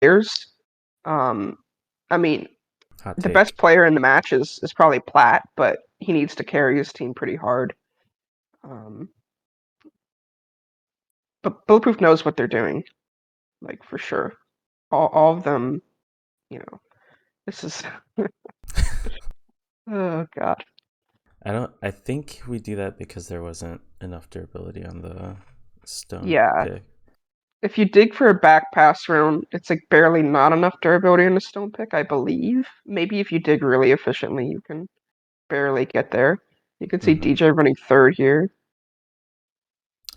players. I mean, Hot the take. best player in the match is probably Platt, but he needs to carry his team pretty hard. Um, but Bulletproof knows what they're doing, like for sure. All of them, you know. This is oh god. I think we do that because there wasn't enough durability on the stone Yeah. pick. If you dig for a back pass round, it's like barely not enough durability in a stone pick, I believe. Maybe if you dig really efficiently, you can barely get there. You can see Mm-hmm. DJ running third here.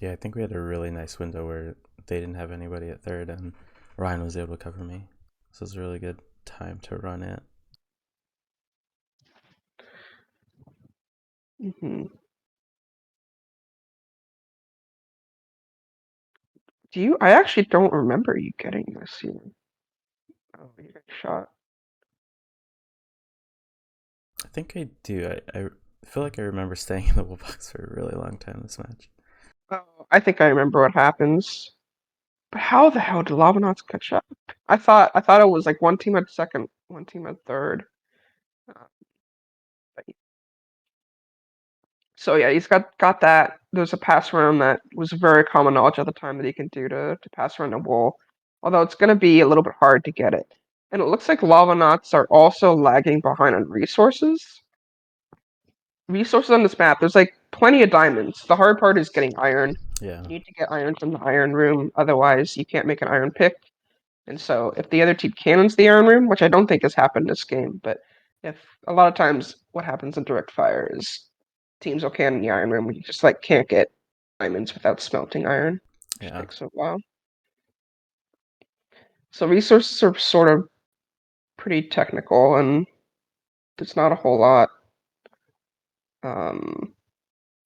Yeah, I think we had a really nice window where they didn't have anybody at third, and Ryan was able to cover me. This was a really good time to run it. Hmm. Do you? I actually don't remember you getting this here. Oh, you got shot. I think I do. I feel like I remember staying in the wool box for a really long time this match. Oh, I think I remember what happens. But how the hell did Lavanauts catch up? I thought it was like one team at second, one team at third. Uh, So yeah, he's got that. There's a pass around that was very common knowledge at the time that he can do to pass around a wall. Although it's going to be a little bit hard to get it. And it looks like Lava Knots are also lagging behind on resources. Resources on this map, there's like plenty of diamonds. The hard part is getting iron. Yeah. You need to get iron from the iron room, otherwise you can't make an iron pick. And so if the other team cannons the iron room, which I don't think has happened this game, but if a lot of times what happens in direct fire is teams will cannon the iron room, you just like can't get diamonds without smelting iron, which Yeah. takes a while. So resources are sort of pretty technical, and there's not a whole lot. Um,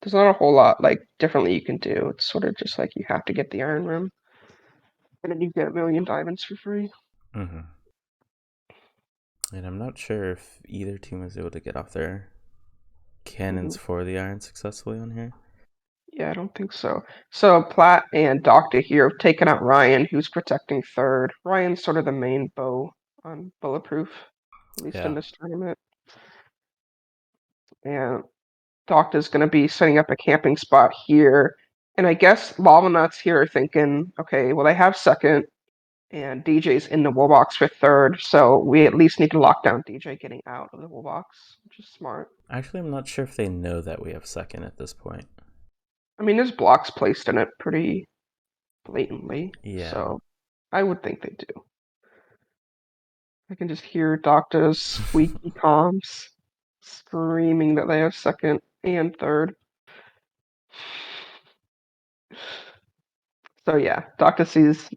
there's not a whole lot like differently you can do. It's sort of just like you have to get the iron room, and then you get a million diamonds for free. Mm-hmm. And I'm not sure if either team was able to get off their Hmm. cannons for the iron successfully on here. Yeah, I don't think so. So Platt and Doctor here have taken out Ryan, who's protecting third. Ryan's sort of the main bow on Bulletproof, at least in Yeah. this tournament. And Doctor's going to be setting up a camping spot here. And I guess Lava Nuts here are thinking, okay, well, they have second, and DJ's in the wool box for third, so we at least need to lock down DJ getting out of the wool box, which is smart. Actually, I'm not sure if they know that we have second at this point. I mean, there's blocks placed in it pretty blatantly, Yeah. so I would think they do. I can just hear Doctor's squeaky comms screaming that they have second and third. So yeah, Doctor sees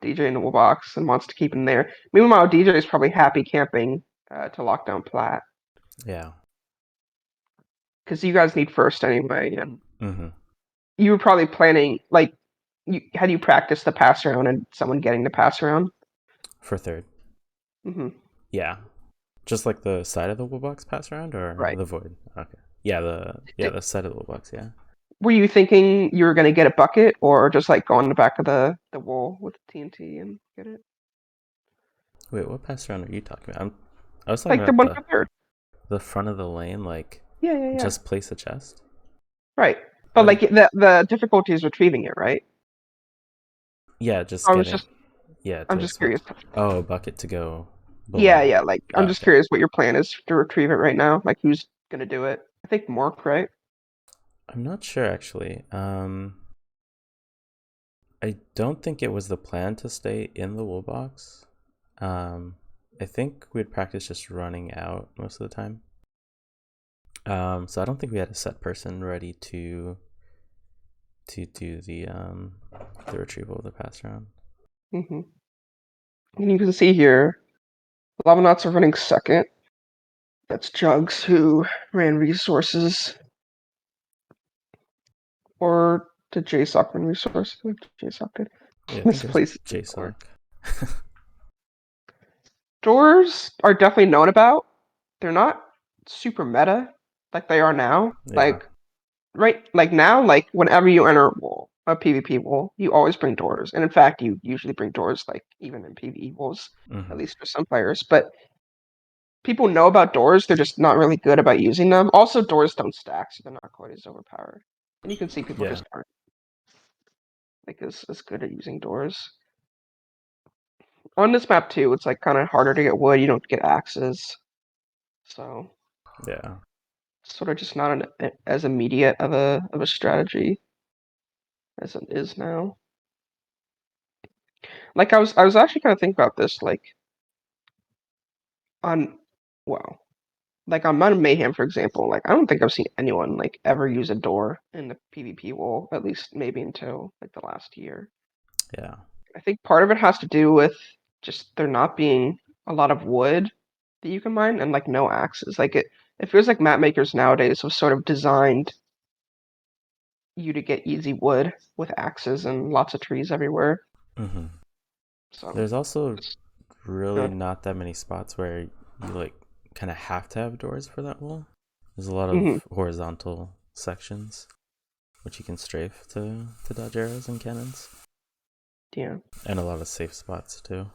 DJ in the box and wants to keep him there. Meanwhile, DJ is probably happy camping to lock down Platt Yeah. because you guys need first anyway, and Mm-hmm. you were probably planning like had you practiced the pass around and someone getting the pass around. For third. Hmm. Yeah. Just like the side of the wool box pass around or Right. the void? Okay. Yeah, the side of the wool box, yeah. Were you thinking you were going to get a bucket or just like go on the back of the wall with TNT and get it? Wait, what pass around are you talking about? I was talking Like the about one for third. the front of the lane, like Yeah, yeah, yeah. just place a chest. Right. But Oh like the difficulty is retrieving it, right? yeah, just I was getting just yeah I'm to just switch. curious. Oh, a bucket to go Yeah, below. yeah, like Oh, I'm just okay. curious what your plan is to retrieve it right now. Like who's gonna do it? I think Mork, right? I'm not sure actually. I don't think it was the plan to stay in the wool box. Um, I think we'd practice just running out most of the time. So I don't think we had a set person ready to do the retrieval of the pass round. Hmm. And you can see here, Lavanauts are running second. That's Jugs who ran resources, or did JSOC run resources? JSOC did. Yeah, I This think it was place is bored. JSOC. Doors are definitely known about. They're not super meta like they are now. Yeah. Like now, like whenever you enter a wall. a PvP wall, you always bring doors. And in fact, you usually bring doors like even in PvE walls, at Mm-hmm. least for some players. But people know about doors, they're just not really good about using them. Also, doors don't stack, so they're not quite as overpowered. And you can see people Yeah. just aren't like as good at using doors. On this map too, it's like kind of harder to get wood. You don't get axes, so Yeah. sort of just not as immediate of a strategy as it is now. Like I was actually kind of thinking about this, like on well, like on Mount Mayhem, for example. Like I don't think I've seen anyone like ever use a door in the PvP wall, at least maybe until like the last year. Yeah. I think part of it has to do with just there not being a lot of wood that you can mine and like no axes. It feels like map makers nowadays have sort of designed you to get easy wood with axes and lots of trees everywhere. Mm-hmm. So There's also it's really good. not that many spots where you like kind of have to have doors for that wall. There's a lot Hmm. of horizontal sections which you can strafe to dodge arrows and cannons, Yeah. and a lot of safe spots too.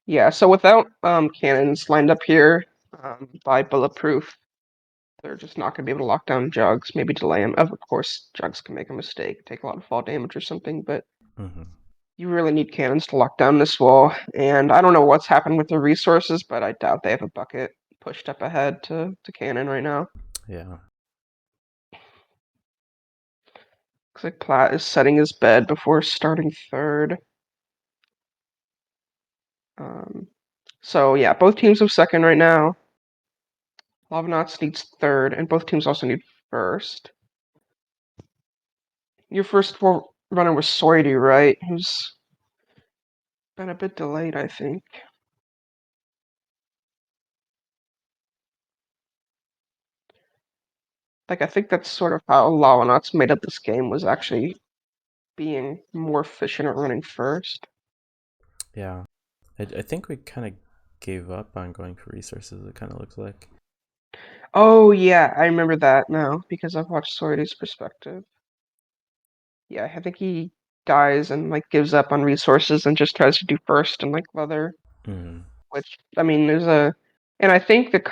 Yeah, so without cannons lined up here by bulletproof, they're just not going to be able to lock down jugs, maybe delay them. Of course, jugs can make a mistake, take a lot of fall damage or something, but Mm-hmm. you really need cannons to lock down this wall. And I don't know what's happened with the resources, but I doubt they have a bucket pushed up ahead to cannon right now. Yeah. Looks like Platt is setting his bed before starting third. Um, so yeah, both teams have second right now. Lovenauts needs third, and both teams also need first. Your first runner was Soidy, right? Who's been a bit delayed, I think. Like, I think that's sort of how Lovenauts made up this game, was actually being more efficient at running first. Yeah. I think we kind of gave up on going for resources. It kind of looks like. Oh, yeah, I remember that now, because I've watched Soidy's perspective. Yeah, I think he dies and, like, gives up on resources and just tries to do first and, like, leather, Mm-hmm. which, I mean, and I think there's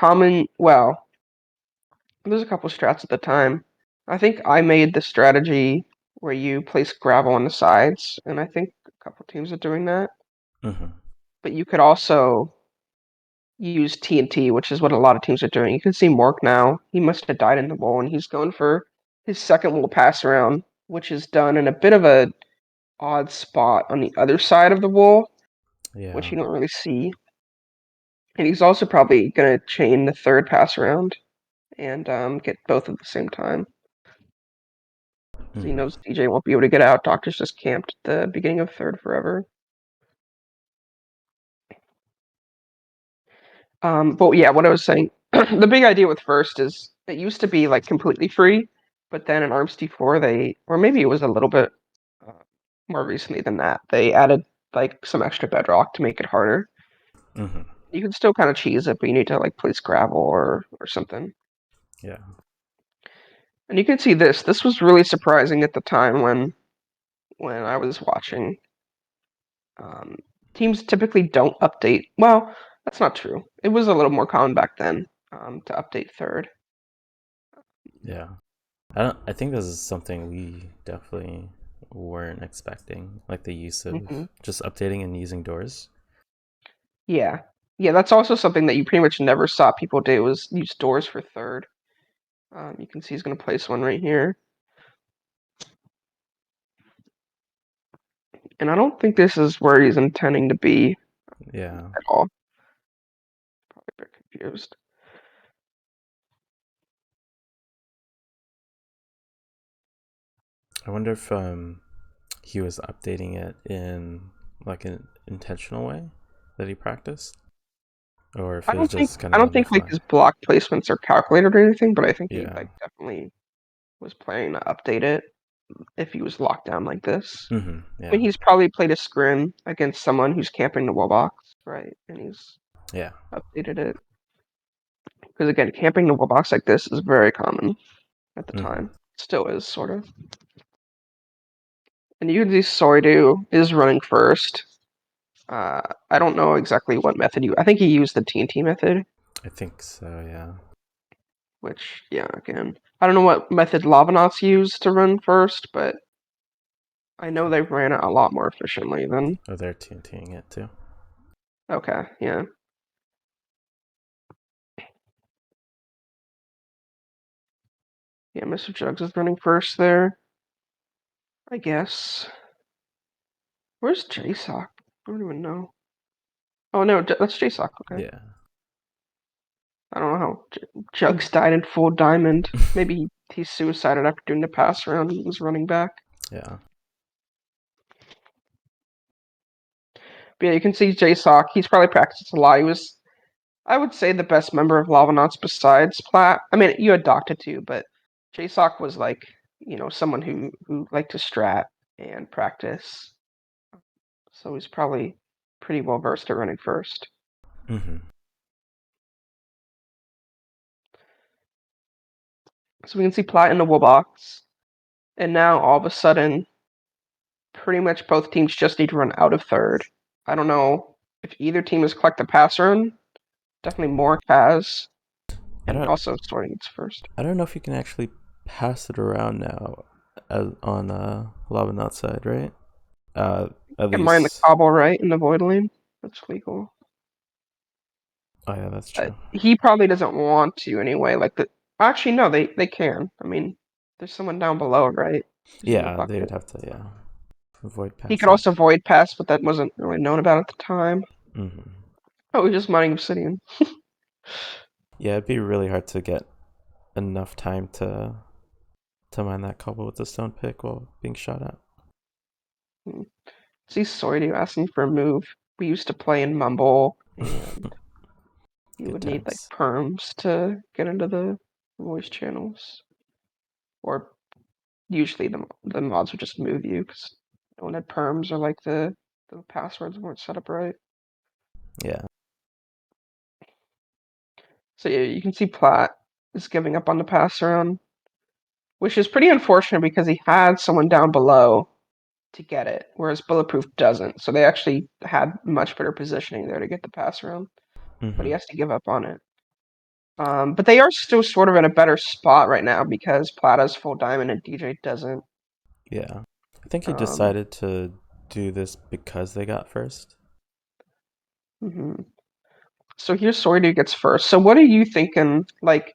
a couple strats at the time. I think I made the strategy where you place gravel on the sides, and I think a couple teams are doing that. Mm-hmm. But you could also use TNT, which is what a lot of teams are doing. You can see Mork now. He must have died in the wall, and he's going for his second little pass around, which is done in a bit of a odd spot on the other side of the wall, which Yeah. you don't really see. And he's also probably going to chain the third pass around and get both at the same time. Because he Mm-hmm. knows DJ won't be able to get out. Doctor's just camped at the beginning of third forever. But yeah, what I was saying, the big idea with first is it used to be like completely free, but then in ARMS D4 or maybe it was a little bit uh, more recently than that, they added like some extra bedrock to make it harder. Mm-hmm. You can still kind of cheese it, but you need to like place gravel or something. Yeah. And you can see this. This was really surprising at the time when I was watching. Um, Teams typically don't update. Well, that's not true. It was a little more common back then to update third. Yeah. I think this is something we definitely weren't expecting, like the use Hmm. of just updating and using doors. Yeah, yeah. That's also something that you pretty much never saw people do was use doors for third. You can see he's going to place one right here, and I don't think this is where he's intending to be Yeah. at all. Probably a bit confused. I wonder if he was updating it in like an intentional way that he practiced, or if I it was don't think just kind I of don't on the think like fly. his block placements are calculated or anything, but I think he Yeah. like definitely was planning to update it if he was locked down like this. Mm-hmm. I mean, Yeah. he's probably played a scrim against someone who's camping the wall box, right? And he's Yeah. updated it. Because again, camping the wall box like this is very common at the Mm-hmm. time. Still is, sort of. And you can see Soidu is running first. I don't know exactly what method I think he used the TNT method, I think so, yeah. which, yeah, again, I don't know what method Lavanauts used to run first, but I know they ran it a lot more efficiently than. Oh, they're TNTing it too. Okay, yeah. Yeah, Mr. Jugs is running first there, I guess. Where's JSOC? I don't even know. Oh, no, that's JSOC, okay. Yeah. I don't know how Jugs died in full diamond. Maybe he suicided after doing the pass around and was running back. Yeah. But yeah, you can see JSOC. He's probably practiced a lot. He was, I would say, the best member of Lavanauts besides Platt. I mean, you had Docta too, but JSOC was like, someone who liked to strat and practice. So he's probably pretty well versed at running first. Mm-hmm. So we can see Platt in the wool box. And now all of a sudden, pretty much both teams just need to run out of third. I don't know if either team has collected a pass run. Definitely Mork has. I And don't also Sorting needs first. I don't know if you can actually pass it around now on Lobbing outside, right? At Can mine the least. cobble right in the void lane. That's legal. Oh yeah, that's true. He probably doesn't want to anyway. Actually, no, they can. I mean, there's someone down below, right? Who's in the Yeah, they would bucket. have to, yeah, avoid He could passing. also void pass, but that wasn't really known about at the time. Mm-hmm. Oh, he's just mining obsidian. Yeah, it'd be really hard to get enough time to mine that cobble with the stone pick while being shot at. Hmm. See Soidu asking for a move. We used to play in Mumble, and you Good would need like times. perms to get into the voice channels, or usually the mods would just move you because no one had perms or like the passwords weren't set up right. Yeah. So yeah, you can see Platt is giving up on the pass around, which is pretty unfortunate because he had someone down below to get it, whereas Bulletproof doesn't. So they actually had much better positioning there to get the pass around, but he Mm-hmm. has to give up on it. But they are still sort of in a better spot right now because Platt has full diamond and DJ doesn't. Yeah. I think he Um, decided to do this because they got first. mhm. So here's Soidu gets first. So what are you thinking? Like,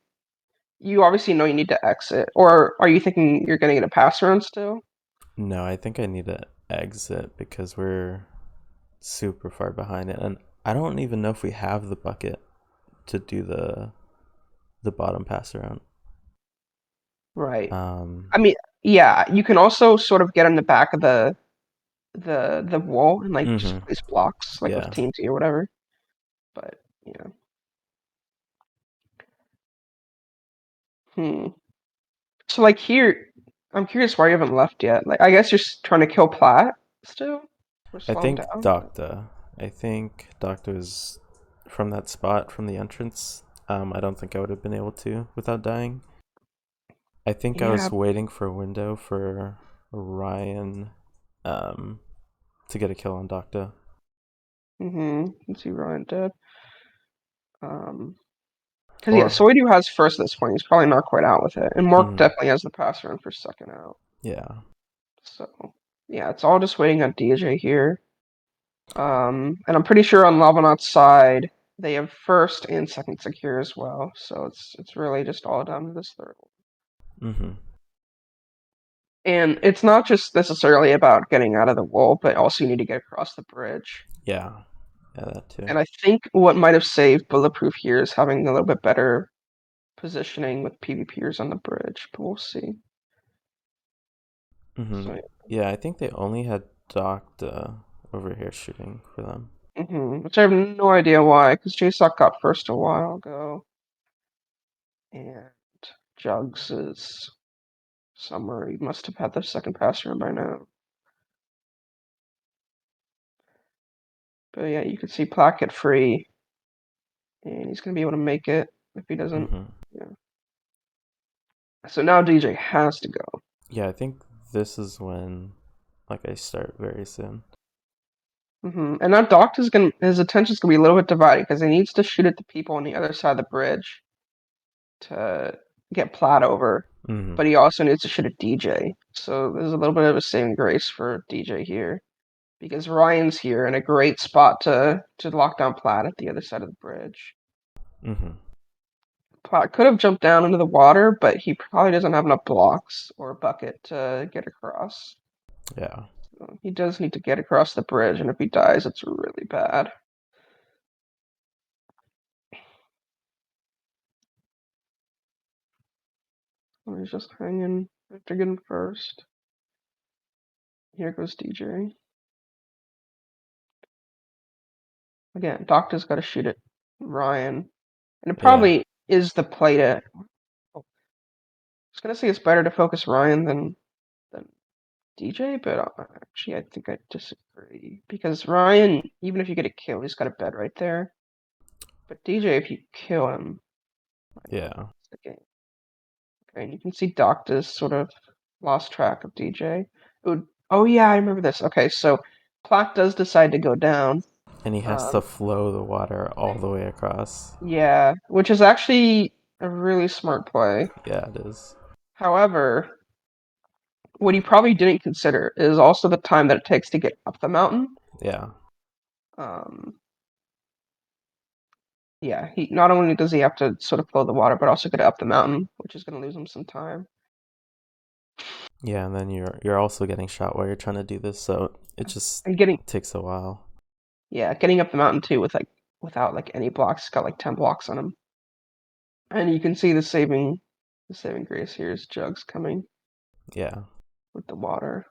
you obviously know you need to exit, or are you thinking you're going to get a pass around still? No, I think I need to exit because we're super far behind it, and I don't even know if we have the bucket to do the bottom pass around. Right. Um. I mean, yeah, you can also sort of get in the back of the wall and like just Mm-hmm. place blocks like with Yeah. TNT or whatever. But yeah. Hmm. So like here, I'm curious why you haven't left yet. Like I guess you're trying to kill Platt still, or I slow him think down. Docta. I think Docta is from that spot from the entrance. I don't think I would have been able to without dying. I think I Yeah. was waiting for a window for Ryan um, to get a kill on Docta. Mm-hmm. Let's see Ryan dead. Um. Because yeah, Or, Soidu has first at this point. He's probably not quite out with it, and Mork mm, definitely has the pass run for second out. yeah. So yeah, it's all just waiting on DJ here. And I'm pretty sure on Lavanaught's side they have first and second secure as well. So it's really just all down to this third one. Mm-hmm. And it's not just necessarily about getting out of the wall, but also you need to get across the bridge. Yeah. Yeah, that too. And I think what might have saved Bulletproof here is having a little bit better positioning with PvPers on the bridge, but we'll see. Mm-hmm. So, Yeah, I think they only had Docta over here shooting for them. which I have no idea why, because JSOC got first a while ago, and Jugs is somewhere. He must have had the second pass run by now. But yeah, you can see Placket free, and he's gonna be able to make it if he doesn't. Mm-hmm. Yeah. So now DJ has to go. Yeah, I think this is when like I start very soon. And now Doctor's gonna his attention's gonna be a little bit divided because he needs to shoot at the people on the other side of the bridge to get Platt over, Hmm. but he also needs to shoot at DJ. So there's a little bit of a saving grace for DJ here because Ryan's here in a great spot to lock down Platt at the other side of the bridge. Hmm. Platt could have jumped down into the water, but he probably doesn't have enough blocks or a bucket to get across. Yeah. So he does need to get across the bridge, and if he dies, it's really bad. He's just hanging after getting first. Here goes DJ. Again, Doctor's got to shoot at Ryan. And it Yeah. probably is the play to. I was going to say it's better to focus Ryan than DJ, but actually, I think I disagree. Because Ryan, even if you get a kill, he's got a bed right there. But DJ, if you kill him, I know Yeah. it's the game. Okay, and you can see Doctor's sort of lost track of DJ. Oh, yeah, I remember this. Okay, so Platt does decide to go down. And he has to Um, flow the water all the way across. yeah, which is actually a really smart play. Yeah, it is. However, what he probably didn't consider is also the time that it takes to get up the mountain. Yeah. Um, yeah, he not only does he have to sort of flow the water, but also get up the mountain, which is going to lose him some time. Yeah, and then you're also getting shot while you're trying to do this, so it just And getting takes a while. yeah, getting up the mountain too with like without like any blocks. He's got like 10 blocks on him, and you can see the saving grace here is Jugs coming Yeah. with the water.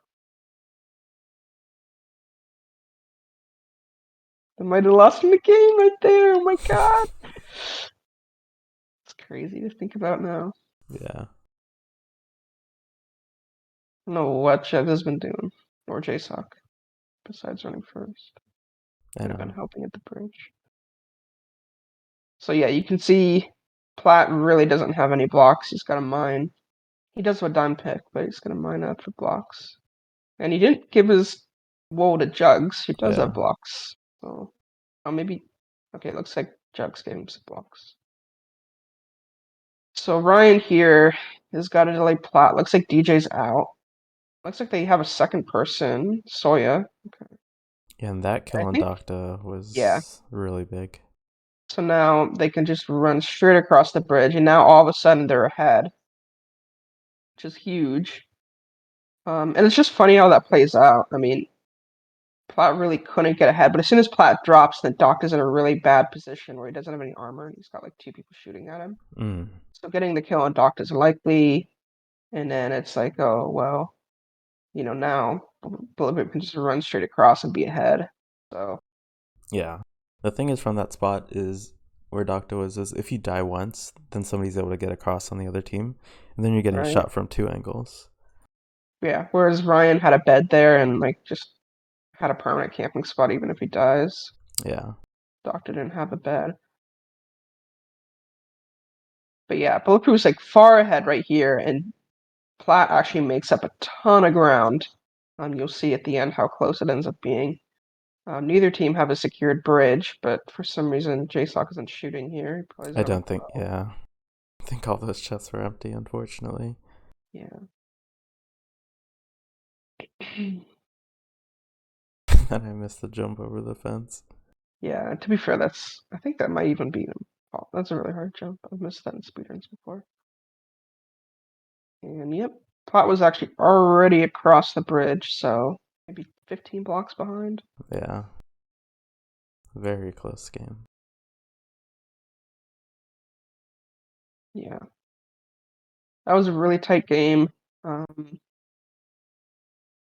They might have lost him the game right there. Oh my god, it's crazy to think about now. Yeah. I don't know what Jugs has been doing, or JSOC, besides running first. I Could have been know. helping at the bridge. So yeah, you can see Platt really doesn't have any blocks. He's got a mine. He does have a dime pick, but he's gonna mine out for blocks. And he didn't give his wool to Jugs, who does Yeah. have blocks. So, oh, maybe. Okay, it looks like Jugs gave him some blocks. So Ryan here has got to delay Platt. Looks like DJ's out. Looks like they have a second person, Soya. Okay. And that kill I on think, Docta yeah. was really big. So now they can just run straight across the bridge, and now all of a sudden they're ahead, which is huge. And it's just funny how that plays out. I mean, Platt really couldn't get ahead, but as soon as Platt drops, then Doc is in a really bad position where he doesn't have any armor and he's got like two people shooting at him. Mm. So getting the kill on Doc is likely, and then it's like, oh well, now Bullet can just run straight across and be ahead. So Yeah. The thing is from that spot is where Doctor was is if you die once, then somebody's able to get across on the other team, and then you're getting right, shot from two angles. yeah. Whereas Ryan had a bed there and like just had a permanent camping spot even if he dies. Yeah. Doctor didn't have a bed. But yeah, Bulletproof was like far ahead right here, and Platt actually makes up a ton of ground. You'll see at the end how close it ends up being. Neither team have a secured bridge, but for some reason JSOC isn't shooting here. He probably I doesn't have a don't think bow. yeah. I think all those chests were empty, unfortunately. Yeah. And I missed the jump over the fence. Yeah, to be fair, I think that might even beat him. Oh, that's a really hard jump. I've missed that in speedruns before. And yep, Plot was actually already across the bridge, so maybe 15 blocks behind. Yeah. Very close game. Yeah, that was a really tight game. Um,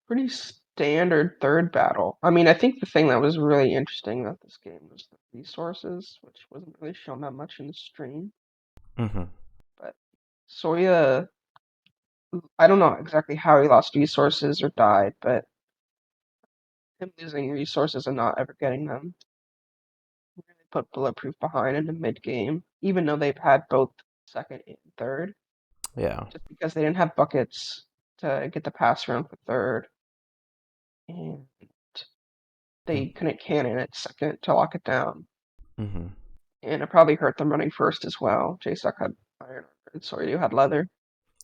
Pretty standard third battle. I mean, I think the thing that was really interesting about this game was the resources, which wasn't really shown that much in the stream. Mm-hmm. But Soya, I don't know exactly how he lost resources or died, but him losing resources and not ever getting them really put Bulletproof behind in the mid game, even though they've had both second and third. Yeah. just because they didn't have buckets to get the pass around for third, and they couldn't cannon at second to lock it down. Mm-hmm. And it probably hurt them running first as well. J-Stock had iron, and Soryu had leather.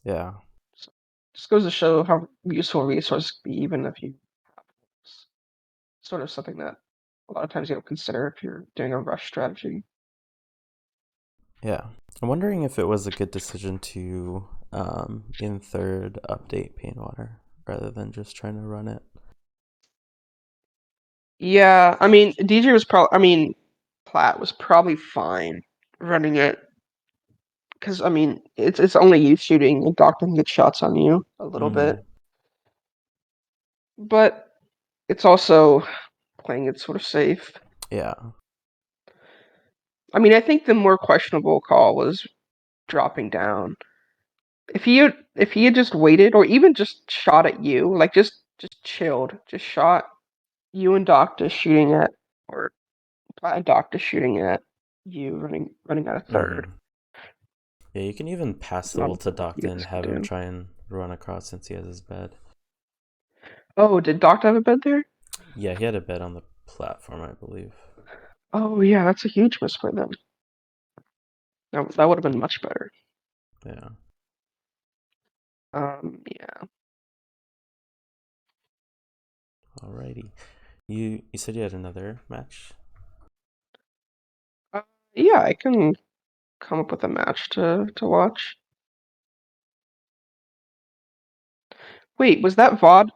Yeah. So just goes to show how useful resources can be, even if you have sort of something that a lot of times you don't consider if you're doing a rush strategy. Yeah. I'm wondering if it was a good decision to in third update Pain Water rather than just trying to run it. Yeah, I mean, DJ was probably, I mean, Platt was probably fine running it because I mean, it's only you shooting, and Doc can get shots on you a little Mm-hmm. bit, but it's also playing it sort of safe. Yeah. I mean, I think the more questionable call was dropping down. If he had just waited or even just shot at you, like just chilled, just shot you and Doctor shooting at or Doctor shooting at you running out of third. Mm-hmm. Yeah, you can even pass There's the not ult a to lot you Doctor and guys can have him do. try and run across since he has his bed. Oh, did Doctor have a bed there? Yeah, he had a bed on the platform, I believe. Oh yeah, that's a huge miss for them. That would have been much better. Yeah. Yeah. Alrighty. You said you had another match? Uh, yeah, I can come up with a match to watch. Wait, was that VOD?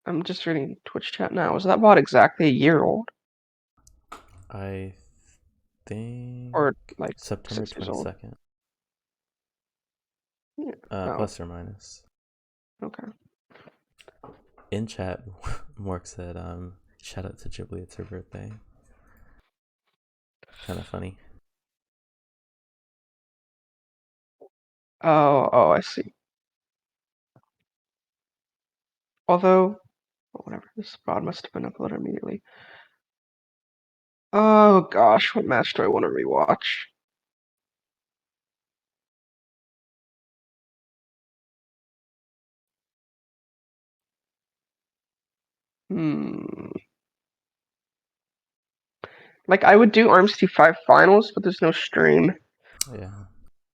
I'm just reading Twitch chat now. Was that VOD exactly a year old I think or like September 6 years old? 22nd. Yeah. Oh, Plus or minus. okay. In chat, Mork said, shout out to Ghibli, it's her birthday. Kind of funny. Oh, I see. Although, whatever, this VOD must have been uploaded immediately. Oh gosh, what match do I want to rewatch? Hmm. Like I would do Arms T5 finals, but there's no stream. Yeah.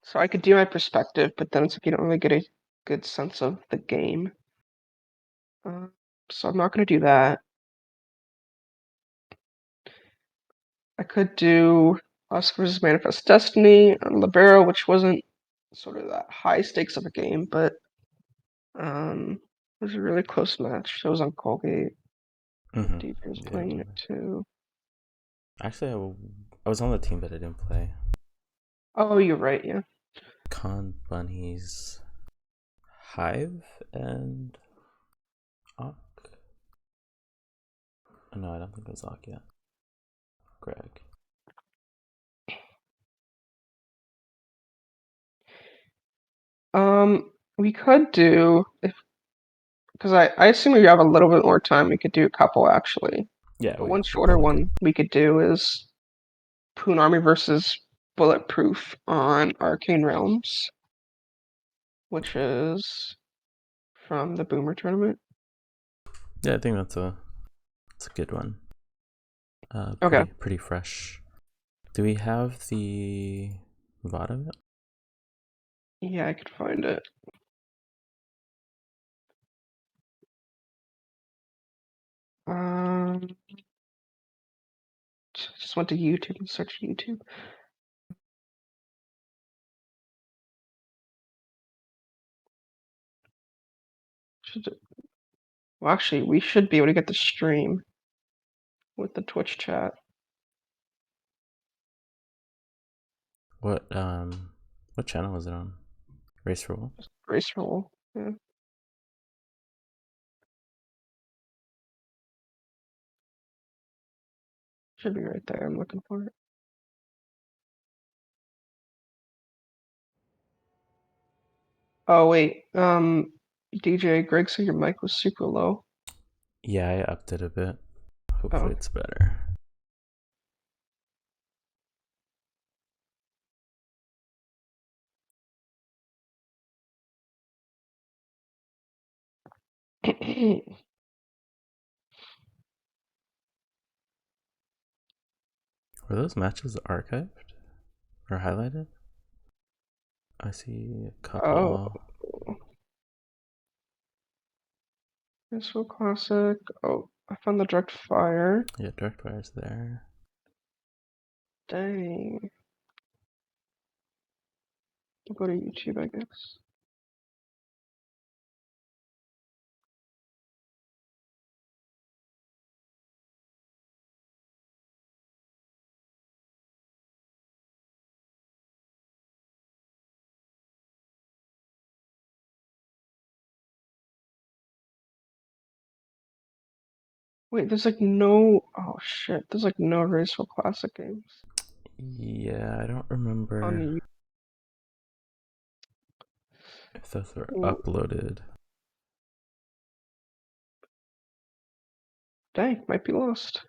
So I could do my perspective, but then it's like you don't really get a good sense of the game. Uh, so I'm not gonna do that. I could do Us versus Manifest Destiny on Libero, which wasn't sort of that high stakes of a game, but it was a really close match. It was on Colgate. Mm-hmm. DJ was Yeah. playing it too. Actually, I was on the team, but I didn't play. Oh, you're right, yeah. Con Bunnies, Hive, and Ock. Oh, no, I don't think it was Ock yet. Greg. We could do if because I assume we have a little bit more time. We could do a couple actually. Yeah, But we one have shorter plenty of time. one we could do is Poon Army versus Bulletproof on Arcane Realms, which is from the Boomer tournament. Yeah, I think that's a good one. Okay. Pretty fresh. Do we have the VOD of it? Yeah, I could find it. Um, just went to YouTube and searched YouTube. Should, well, actually, we should be able to get the stream with the Twitch chat. What channel was it on? Race for Wool? Race roll. Yeah, should be right there. I'm looking for it. Oh wait. DJ Greg said your mic was super low. Yeah, I upped it a bit. Oh, Hopefully it's better. Were those matches archived or highlighted? I see a Oh, couple. Peaceful Classic. Oh, I found the direct fire. Yeah, direct fire's there. Dang. I'll go to YouTube, I guess. Wait, there's like no. Oh shit, there's like no Raceful Classic games Yeah, I don't on remember the. if those were Ooh, uploaded. dang, might be lost.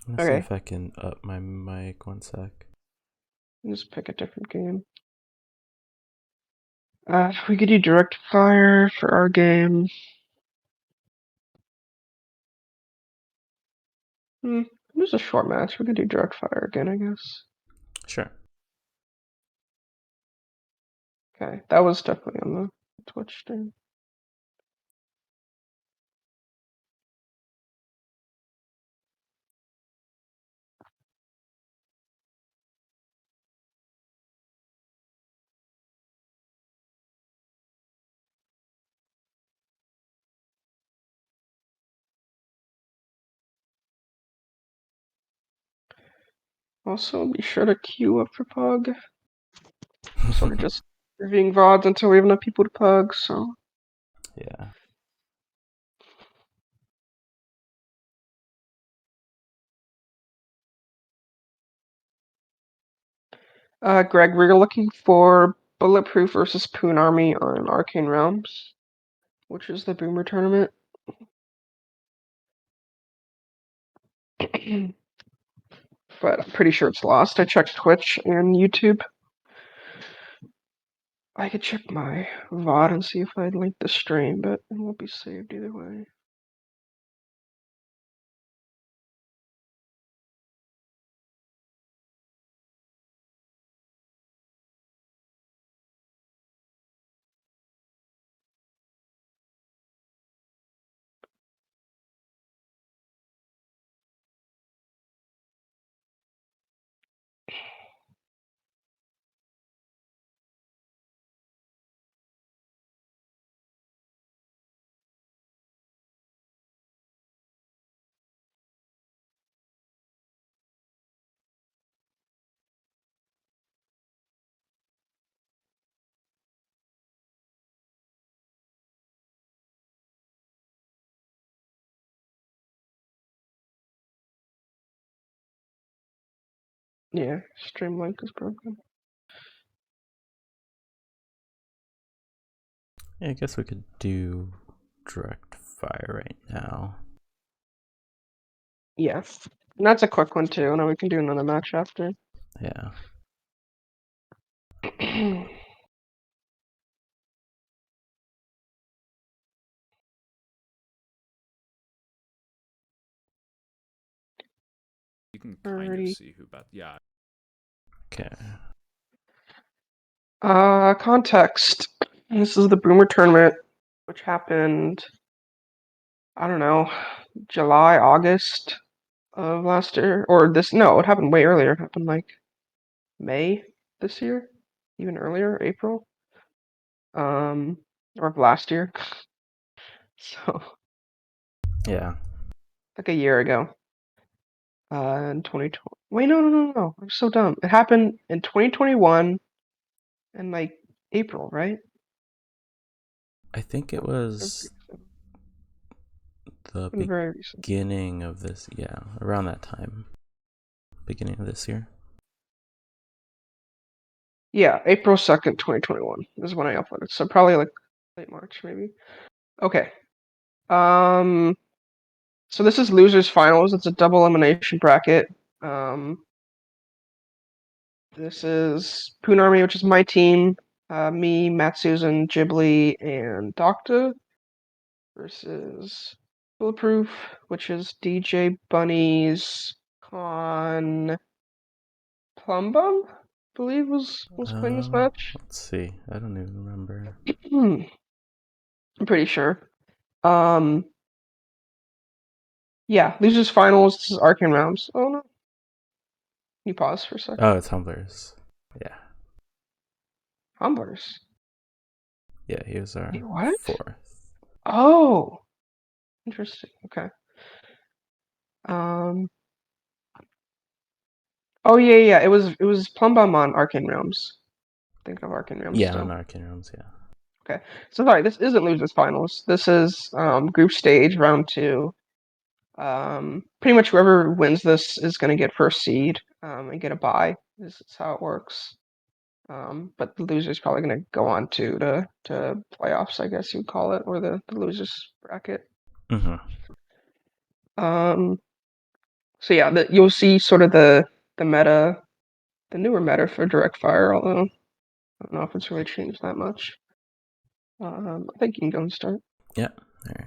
I'm gonna see Okay, if I can up my mic 1 sec. just pick a different game. We could do direct fire for our game. Hmm, it was a short match. We could do direct fire again, I guess. Sure. Okay, that was definitely on the Twitch stream. Also, be sure to queue up for Pug. We're sort of just reviewing VODs until we have enough people to Pug, so. Yeah. Greg, we're looking for Bulletproof versus Poon Army on Arcane Realms, which is the Boomer tournament. But I'm pretty sure it's lost. I checked Twitch and YouTube. I could check my VOD and see if I'd link the stream, but it won't be saved either way. Yeah, stream link is broken. Yeah, I guess we could do direct fire right now. Yes. And that's a quick one too, and then we can do another match after. Yeah. You can kind of Alrighty. see who bet. Yeah. Okay. Context. This is the Boomer tournament, which happened, I don't know, July, August of last year, or this. No, it happened way earlier. It happened like May this year, even earlier, April, um, or of last year. So Yeah. like a year ago. In 2020. Wait, no. I'm so dumb. It happened in 2021 in like April, right? I think it Or was the very recent. beginning of this, yeah, around that time. Beginning of this year. Yeah, April 2nd, 2021 is when I uploaded. So probably like late March, maybe. Okay. Um, so this is losers finals. It's a double elimination bracket. Um, This is Poon Army, which is my team. Me, Matt Susan, Ghibli, and Doctor versus Bulletproof, which is DJ Bunnies, Con Plumbum, I believe was playing this match. Let's see. I don't even remember. I'm pretty sure. Um, yeah, losers finals. This is Arcane Realms. Oh no, you pause for a sec. Oh, it's Humblers. Yeah. Humblers. Yeah, he was Wait, our what? fourth. Oh, interesting. Okay. Um. Oh yeah. It was Plumbum on Arcane Realms. Think of Arcane Realms Yeah, on still. Arcane Realms, yeah. Okay. So sorry, this isn't losers finals. This is group stage round two. Pretty much whoever wins this is going to get first seed and get a bye. This is how it works. But the loser's probably going to go on to playoffs, I guess you'd call it, or the losers bracket. Mm-hmm. Um, so yeah, you'll see sort of the meta, the newer meta for direct fire. Although I don't know if it's really changed that much. I think you can go and start. Yeah. All right.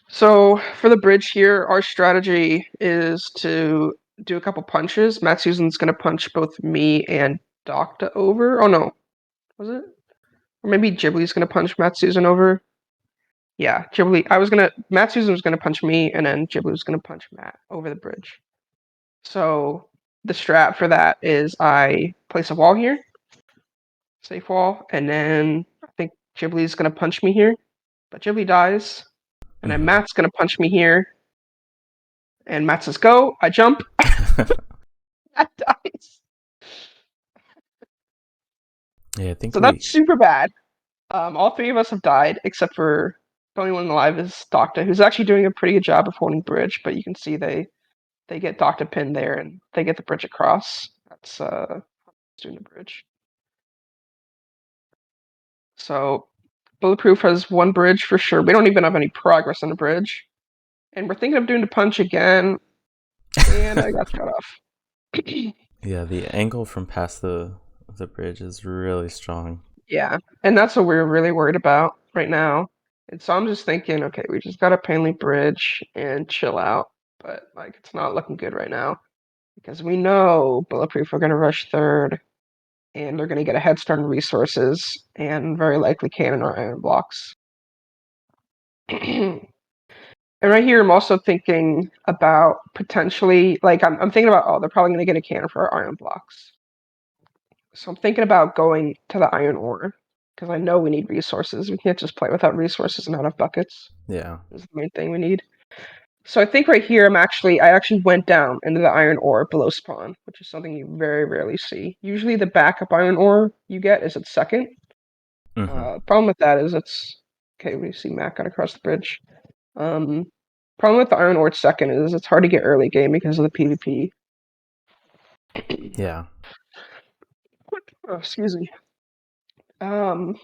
So for the bridge here, our strategy is to do a couple punches. Matt Susan's gonna punch both me and Doctor over. Oh no, was it? Or maybe Ghibli's gonna punch Matt Susan over. Yeah, Ghibli. Matt Susan was gonna punch me, and then Ghibli was gonna punch Matt over the bridge. So the strat for that is I place a wall here, safe wall, and then I think Ghibli's gonna punch me here, but Ghibli dies, and then Mm-hmm. Matt's gonna punch me here, and Matt says go. I jump. Matt dies. Yeah, I think So we. that's super bad. All three of us have died, except for the only one alive is Doctor, who's actually doing a pretty good job of holding bridge. But you can see they get Doctor pinned there, and they get the bridge across. That's doing the bridge. So Bulletproof has one bridge for sure. We don't even have any progress on the bridge, and we're thinking of doing the punch again. And I got shut off. Yeah, the angle from past the bridge is really strong. Yeah, and that's what we're really worried about right now. And so I'm just thinking, okay, we just gotta Painley Bridge and chill out. But like, it's not looking good right now because we know Bulletproof are gonna rush third, and they're gonna get a head start in resources, and very likely cannon or iron blocks. And right here, I'm also thinking about potentially, like, I'm thinking about, oh, they're probably gonna get a cannon for our iron blocks. So I'm thinking about going to the iron ore because I know we need resources. We can't just play without resources and not have buckets. Yeah. Is the main thing we need. So I think right here I actually went down into the iron ore below spawn, which is something you very rarely see. Usually the backup iron ore you get is at second. Mm-hmm. Problem with that is it's okay. We see Matt got across the bridge. Um, Problem with the iron ore at second is it's hard to get early game because of the PvP. Yeah. Oh, excuse me. Um,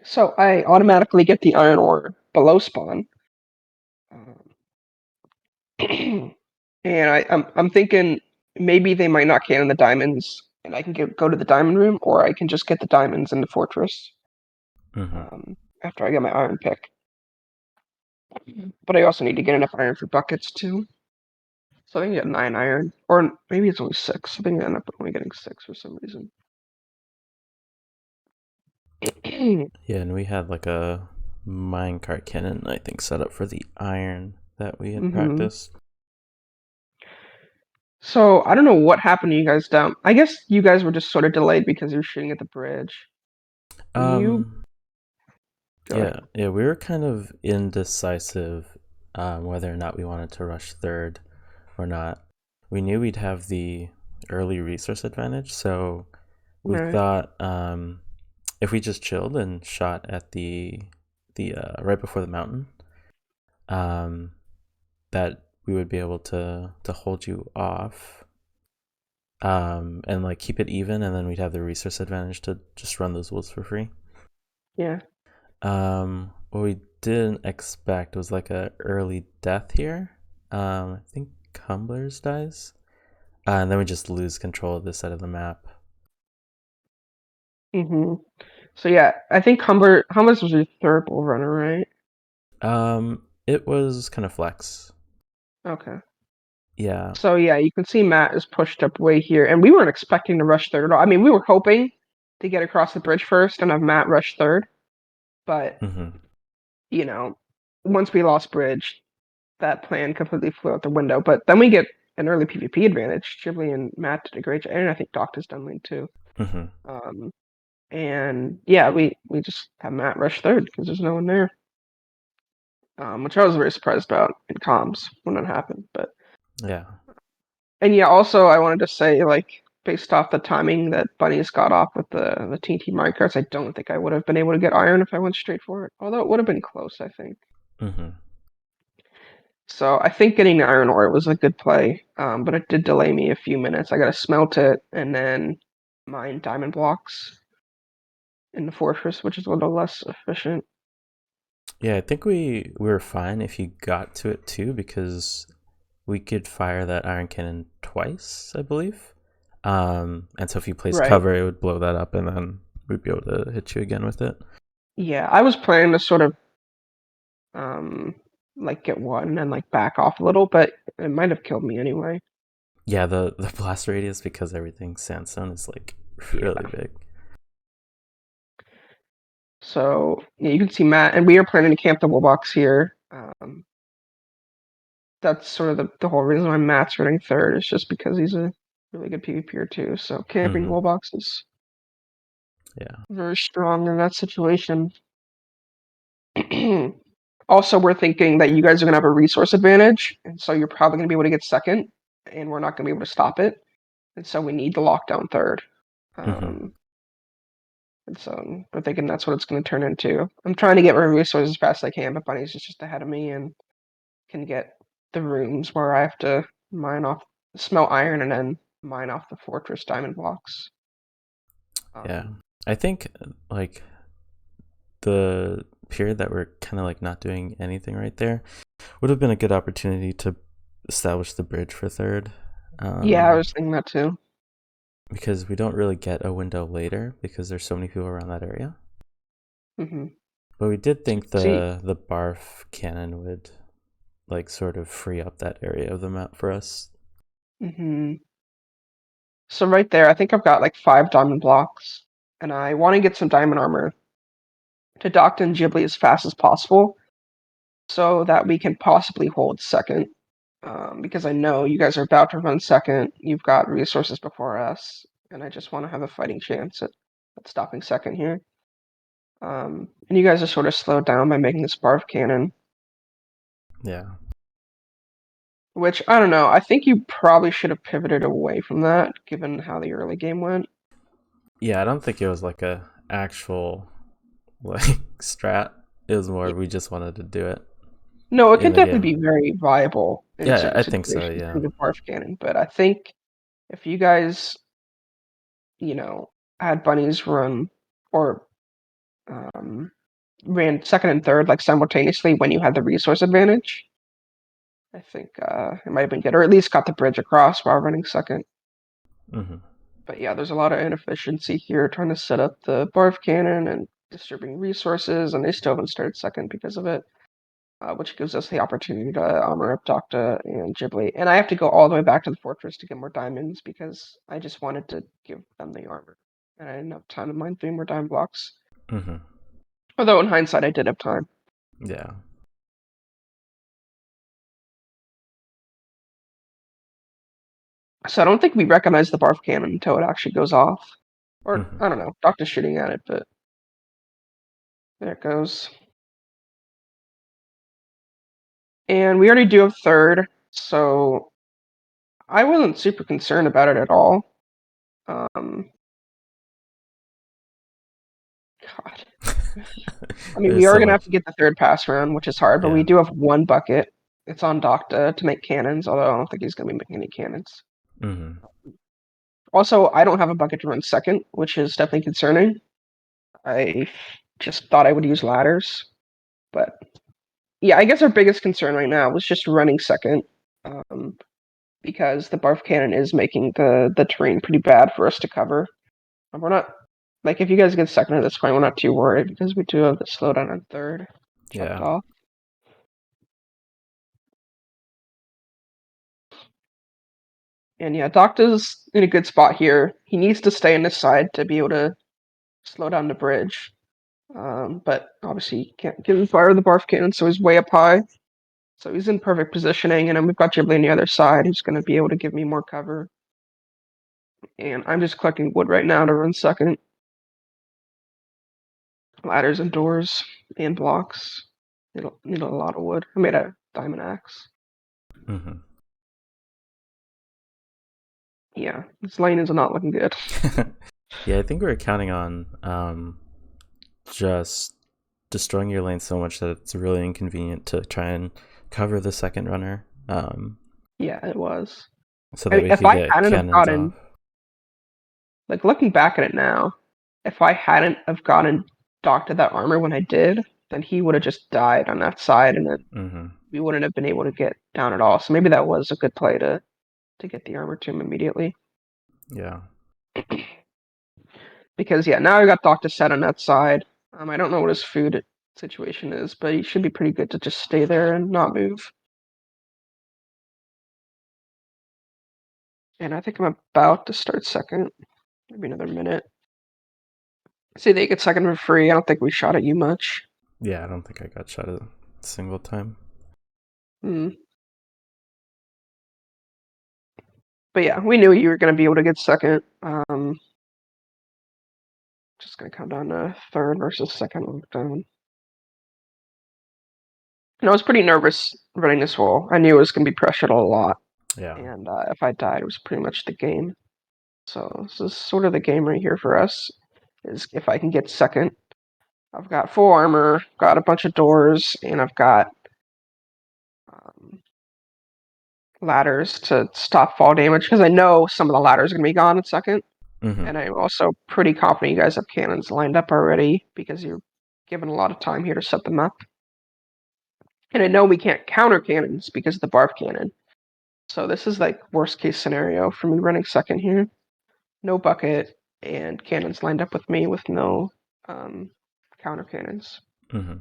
so I automatically get the iron ore below spawn. Um, and I'm thinking maybe they might not cannon the diamonds, and I can go to the diamond room, or I can just get the diamonds in the fortress Mm-hmm. after I get my iron pick. But I also need to get enough iron for buckets too. So I can get 9 iron, or maybe it's only 6. I think I end up only getting 6 for some reason. Yeah, and we had like a minecart cannon, I think, set up for the iron that we had hmm practiced. So I don't know what happened to you guys down. I guess you guys were just sort of delayed because you were shooting at the bridge. When you Um, go yeah, ahead. yeah, we were kind of indecisive whether or not we wanted to rush third or not. We knew we'd have the early resource advantage, so we Right. thought if we just chilled and shot at the right before the mountain, um, that we would be able to hold you off, and like keep it even, and then we'd have the resource advantage to just run those wolves for free. Yeah. What we didn't expect was like a early death here. I think Cumblers dies. And then we just lose control of this side of the map. Hmm. So yeah, I think Humbers was your third bull runner, right? It was kind of flex. Okay. Yeah. So yeah, you can see Matt is pushed up way here, and we weren't expecting to rush third at all. I mean, we were hoping to get across the bridge first and have Matt rush third, but Hmm. you know, once we lost bridge, that plan completely flew out the window. But then we get an early PvP advantage. Ghibli and Matt did a great job, and I think Doc has done lane too. Hmm. Um, and yeah, we just have Matt rush third because there's no one there, which I was very surprised about in comms when it happened. But Yeah. and yeah, also I wanted to say like based off the timing that Bunnies got off with the TNT minecarts, I don't think I would have been able to get iron if I went straight for it. Although it would have been close, I think. Hmm. So I think getting the iron ore was a good play, but it did delay me a few minutes. I got to smelt it and then mine diamond blocks in the fortress, which is a little less efficient. Yeah, I think we were fine if you got to it too, because we could fire that iron cannon twice, I believe. And so if you placed Right. cover, it would blow that up, and then we'd be able to hit you again with it. Yeah, I was planning to sort of um like get one and like back off a little, but it might have killed me anyway. Yeah, the blast radius, because everything's sandstone, is like really Yeah. big. So yeah, you can see Matt, and we are planning to camp the box here. That's sort of the whole reason why Matt's running third is just because he's a really good PvPer too. So camping Hmm. wall box is Yeah. very strong in that situation. Also, we're thinking that you guys are gonna have a resource advantage, and so you're probably gonna be able to get second, and we're not gonna be able to stop it. And so we need to lock down third. Hmm. Um, and so we're thinking that's what it's gonna turn into. I'm trying to get my resources as fast as I can, but Bunny's is just ahead of me and can get the rooms where I have to mine off, smelt iron, and then mine off the fortress diamond blocks. Yeah. Um, I think like the period that we're kind of like not doing anything right there would have been a good opportunity to establish the bridge for third. yeah, I Um, was thinking that too. because we don't really get a window later because there's so many people around that area. Hmm. But we did So, think see, the barf cannon would like sort of free up that area of the map for us. hmm so right there, I think I've got like 5 diamond blocks, and I want to get some diamond armor to Doctor and Ghibli as fast as possible, so that we can possibly hold second. Because I know you guys are about to run second. You've got resources before us, and I just want to have a fighting chance at stopping second here. And you guys are sort of slowed down by making this barf cannon, Yeah. which I don't know. I think you probably should have pivoted away from that, given how the early game went. Yeah, I don't think it was like a actual like strat. It was more we just wanted to do it No, it in could the definitely game. be very viable in Yeah, certain I think so, situations yeah. for the barf cannon, but I think if you guys, had bunnies run or um, ran second and third like simultaneously when you had the resource advantage, I think it might have been good, or at least got the bridge across while running second. Hmm. But yeah, there's a lot of inefficiency here trying to set up the barf cannon and distributing resources, and they still haven't started second because of it. Which gives us the opportunity to armor up Docta and Ghibli. And I have to go all the way back to the fortress to get more diamonds because I just wanted to give them the armor. And I didn't have time to mine 3 more diamond blocks. Hmm. Although in hindsight, I did have time. Yeah. So I don't think we recognize the barf cannon until it actually goes off. Or, Hmm. I don't know, Docta's shooting at it, but there it goes. And we already do have third, so I wasn't super concerned about it at all. Um, God. I mean, we There's are so gonna have much. to get the third pass round, which is hard, but we Yeah. do have one bucket. It's on Docta to make cannons, although I don't think he's gonna be making any cannons. Hmm. Also, I don't have a bucket to run second, which is definitely concerning. I just thought I would use ladders, but yeah, I guess our biggest concern right now was just running second. um, because the barf cannon is making the terrain pretty bad for us to cover. And we're not like if you guys get second at this point, we're not too worried because we do have the slowdown on third checked Yeah. off. And yeah, Doctor's in a good spot here. He needs to stay on this side to be able to slow down the bridge. But obviously he can't get him fire the barf cannon, so he's way up high. So he's in perfect positioning, and then we've got Ghibli on the other side who's going to be able to give me more cover. And I'm just collecting wood right now to run second. Ladders and doors and blocks. Need a lot of wood. I made a diamond axe. Hmm. Yeah, this lane is not looking good. Yeah, I think we were counting on just destroying your lane so much that it's really inconvenient to try and cover the second runner, Yeah, it was. so I that mean, we if could I get hadn't have cannons off. gotten, like looking back at it now, if I hadn't have gotten docked to that armor when I did, then he would have just died on that side, and then Hmm. we wouldn't have been able to get down at all. So maybe that was a good play to get the armor to him immediately. Yeah. Because yeah, now I got docked to set on that side. I don't know what his food situation is, but he should be pretty good to just stay there and not move. And I think I'm about to start second. Maybe another minute. See, they get second for free. I don't think we shot at you much. Yeah, I don't think I got shot a single time. Hmm. But yeah, we knew you were going to be able to get second. Just going to come down to third versus second lockdown. And I was pretty nervous running this wall. I knew it was going to be pressured a lot. Yeah. And if I died, it was pretty much the game. So this is sort of the game right here for us. Is if I can get second, I've got full armor, got a bunch of doors, and I've got um, ladders to stop fall damage because I know some of the ladders are going to be gone in second. Hmm. And I'm also pretty confident you guys have cannons lined up already because you're given a lot of time here to set them up. And I know we can't counter cannons because of the barf cannon. So this is like worst case scenario for me running second here. No bucket and cannons lined up with me with no counter cannons. Hmm.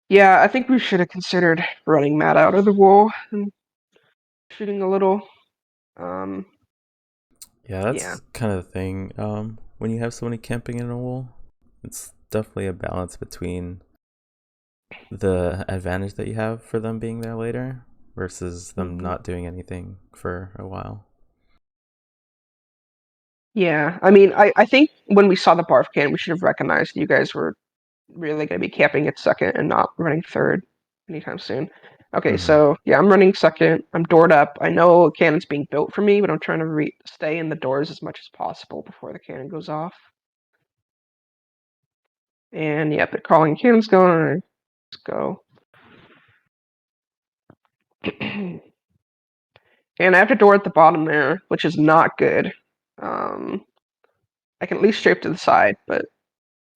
Yeah, I think we should have considered running Matt out of the wall and shooting a little. Um, Yeah, yeah. that's kind of the thing. When you have somebody camping in a wall, it's definitely a balance between the advantage that you have for them being there later versus them Mhm. not doing anything for a while. Yeah, I mean, I think when we saw the barf can, we should have recognized you guys were really going to be camping at second and not running third anytime soon. Okay, Hmm. so yeah, I'm running second. I'm doored up. I know a cannon's being built for me, but I'm trying to stay in the doors as much as possible before the cannon goes off. And yep, they're calling cannons going. All right, let's go. And I have a door at the bottom there, which is not good. Um, I can at least strafe to the side, but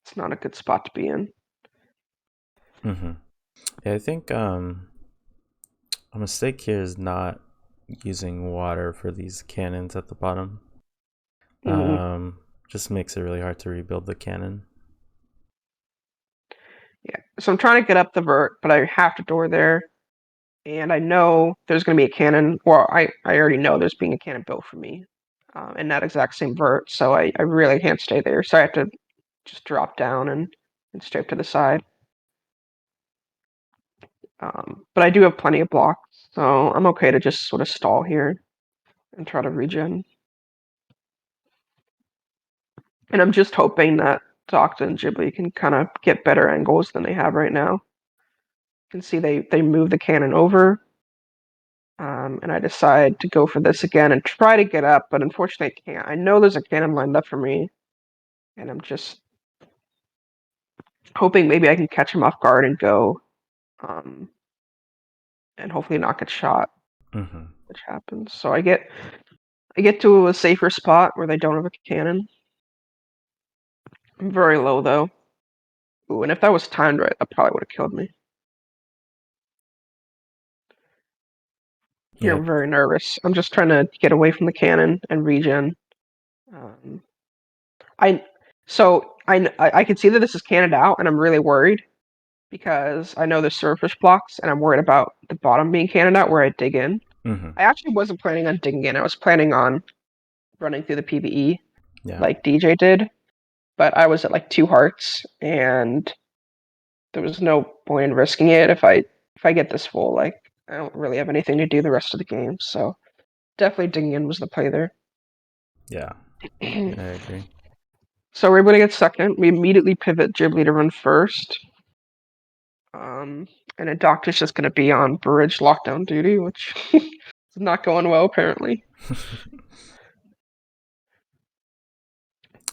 it's not a good spot to be in. Hmm. Yeah, I think a mistake here is not using water for these cannons at the bottom. Mm, Just makes it really hard to rebuild the cannon. yeah, so I'm trying to get up the vert, but I have to door there. And I know there's going to be a cannon. Well, I already know there's being a cannon built for me in that exact same vert. So I really can't stay there. So I have to just drop down and strafe to the side. But I do have plenty of blocks, so I'm okay to just sort of stall here and try to regen. And I'm just hoping that Doctor and Ghibli can kind of get better angles than they have right now. You can see they move the cannon over. And I decide to go for this again and try to get up, but unfortunately I can't. I know there's a cannon lined up for me, and I'm just hoping maybe I can catch him off guard and go, um, and hopefully not get shot, Hmm. which happens. So I get to a safer spot where they don't have a cannon. I'm very low though. Ooh, and if that was timed right, that probably would have killed me. You're Yep. very nervous. I'm just trying to get away from the cannon and regen. Um, I I can see that this is cannoned out, and I'm really worried because I know there's surface blocks, and I'm worried about the bottom being cannoned out where I dig in. Mm-hmm. I actually wasn't planning on digging in. I was planning on running through the PvE Yeah. like DJ did, but I was at like 2 hearts, and there was no point in risking it if I get this full. Like I don't really have anything to do the rest of the game, so definitely digging in was the play there. Yeah. I agree. So we're able to get second. We immediately pivot Ghibli to run first. And a doctor's just going to be on bridge lockdown duty, which is not going well apparently.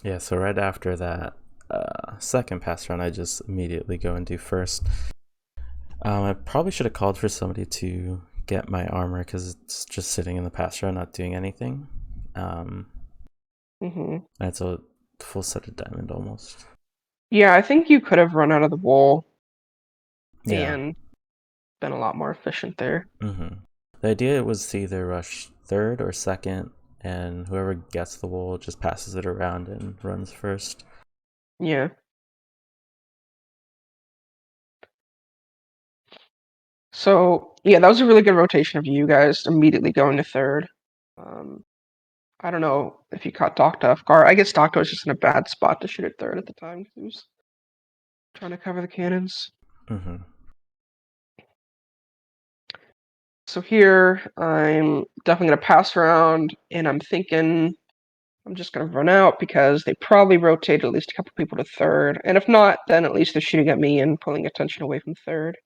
Yeah, so right after that second pass round, I just immediately go and do first. I probably should have called for somebody to get my armor because it's just sitting in the pass round, not doing anything. Um, hmm and it's a full set of diamond almost. Yeah, I think you could have run out of the wall Yeah. and been a lot more efficient there. Mm-hmm. The idea was to either rush third or second, and whoever gets the wool just passes it around and runs first. Yeah. So yeah, that was a really good rotation of you guys immediately going to third. Um, I don't know if you caught Doctor off guard. I guess Doctor was just in a bad spot to shoot at third at the time 'cause he was trying to cover the cannons. Mm-hmm. So here I'm definitely gonna pass around, and I'm thinking I'm just gonna run out because they probably rotate at least a couple people to third, and if not, then at least they're shooting at me and pulling attention away from third.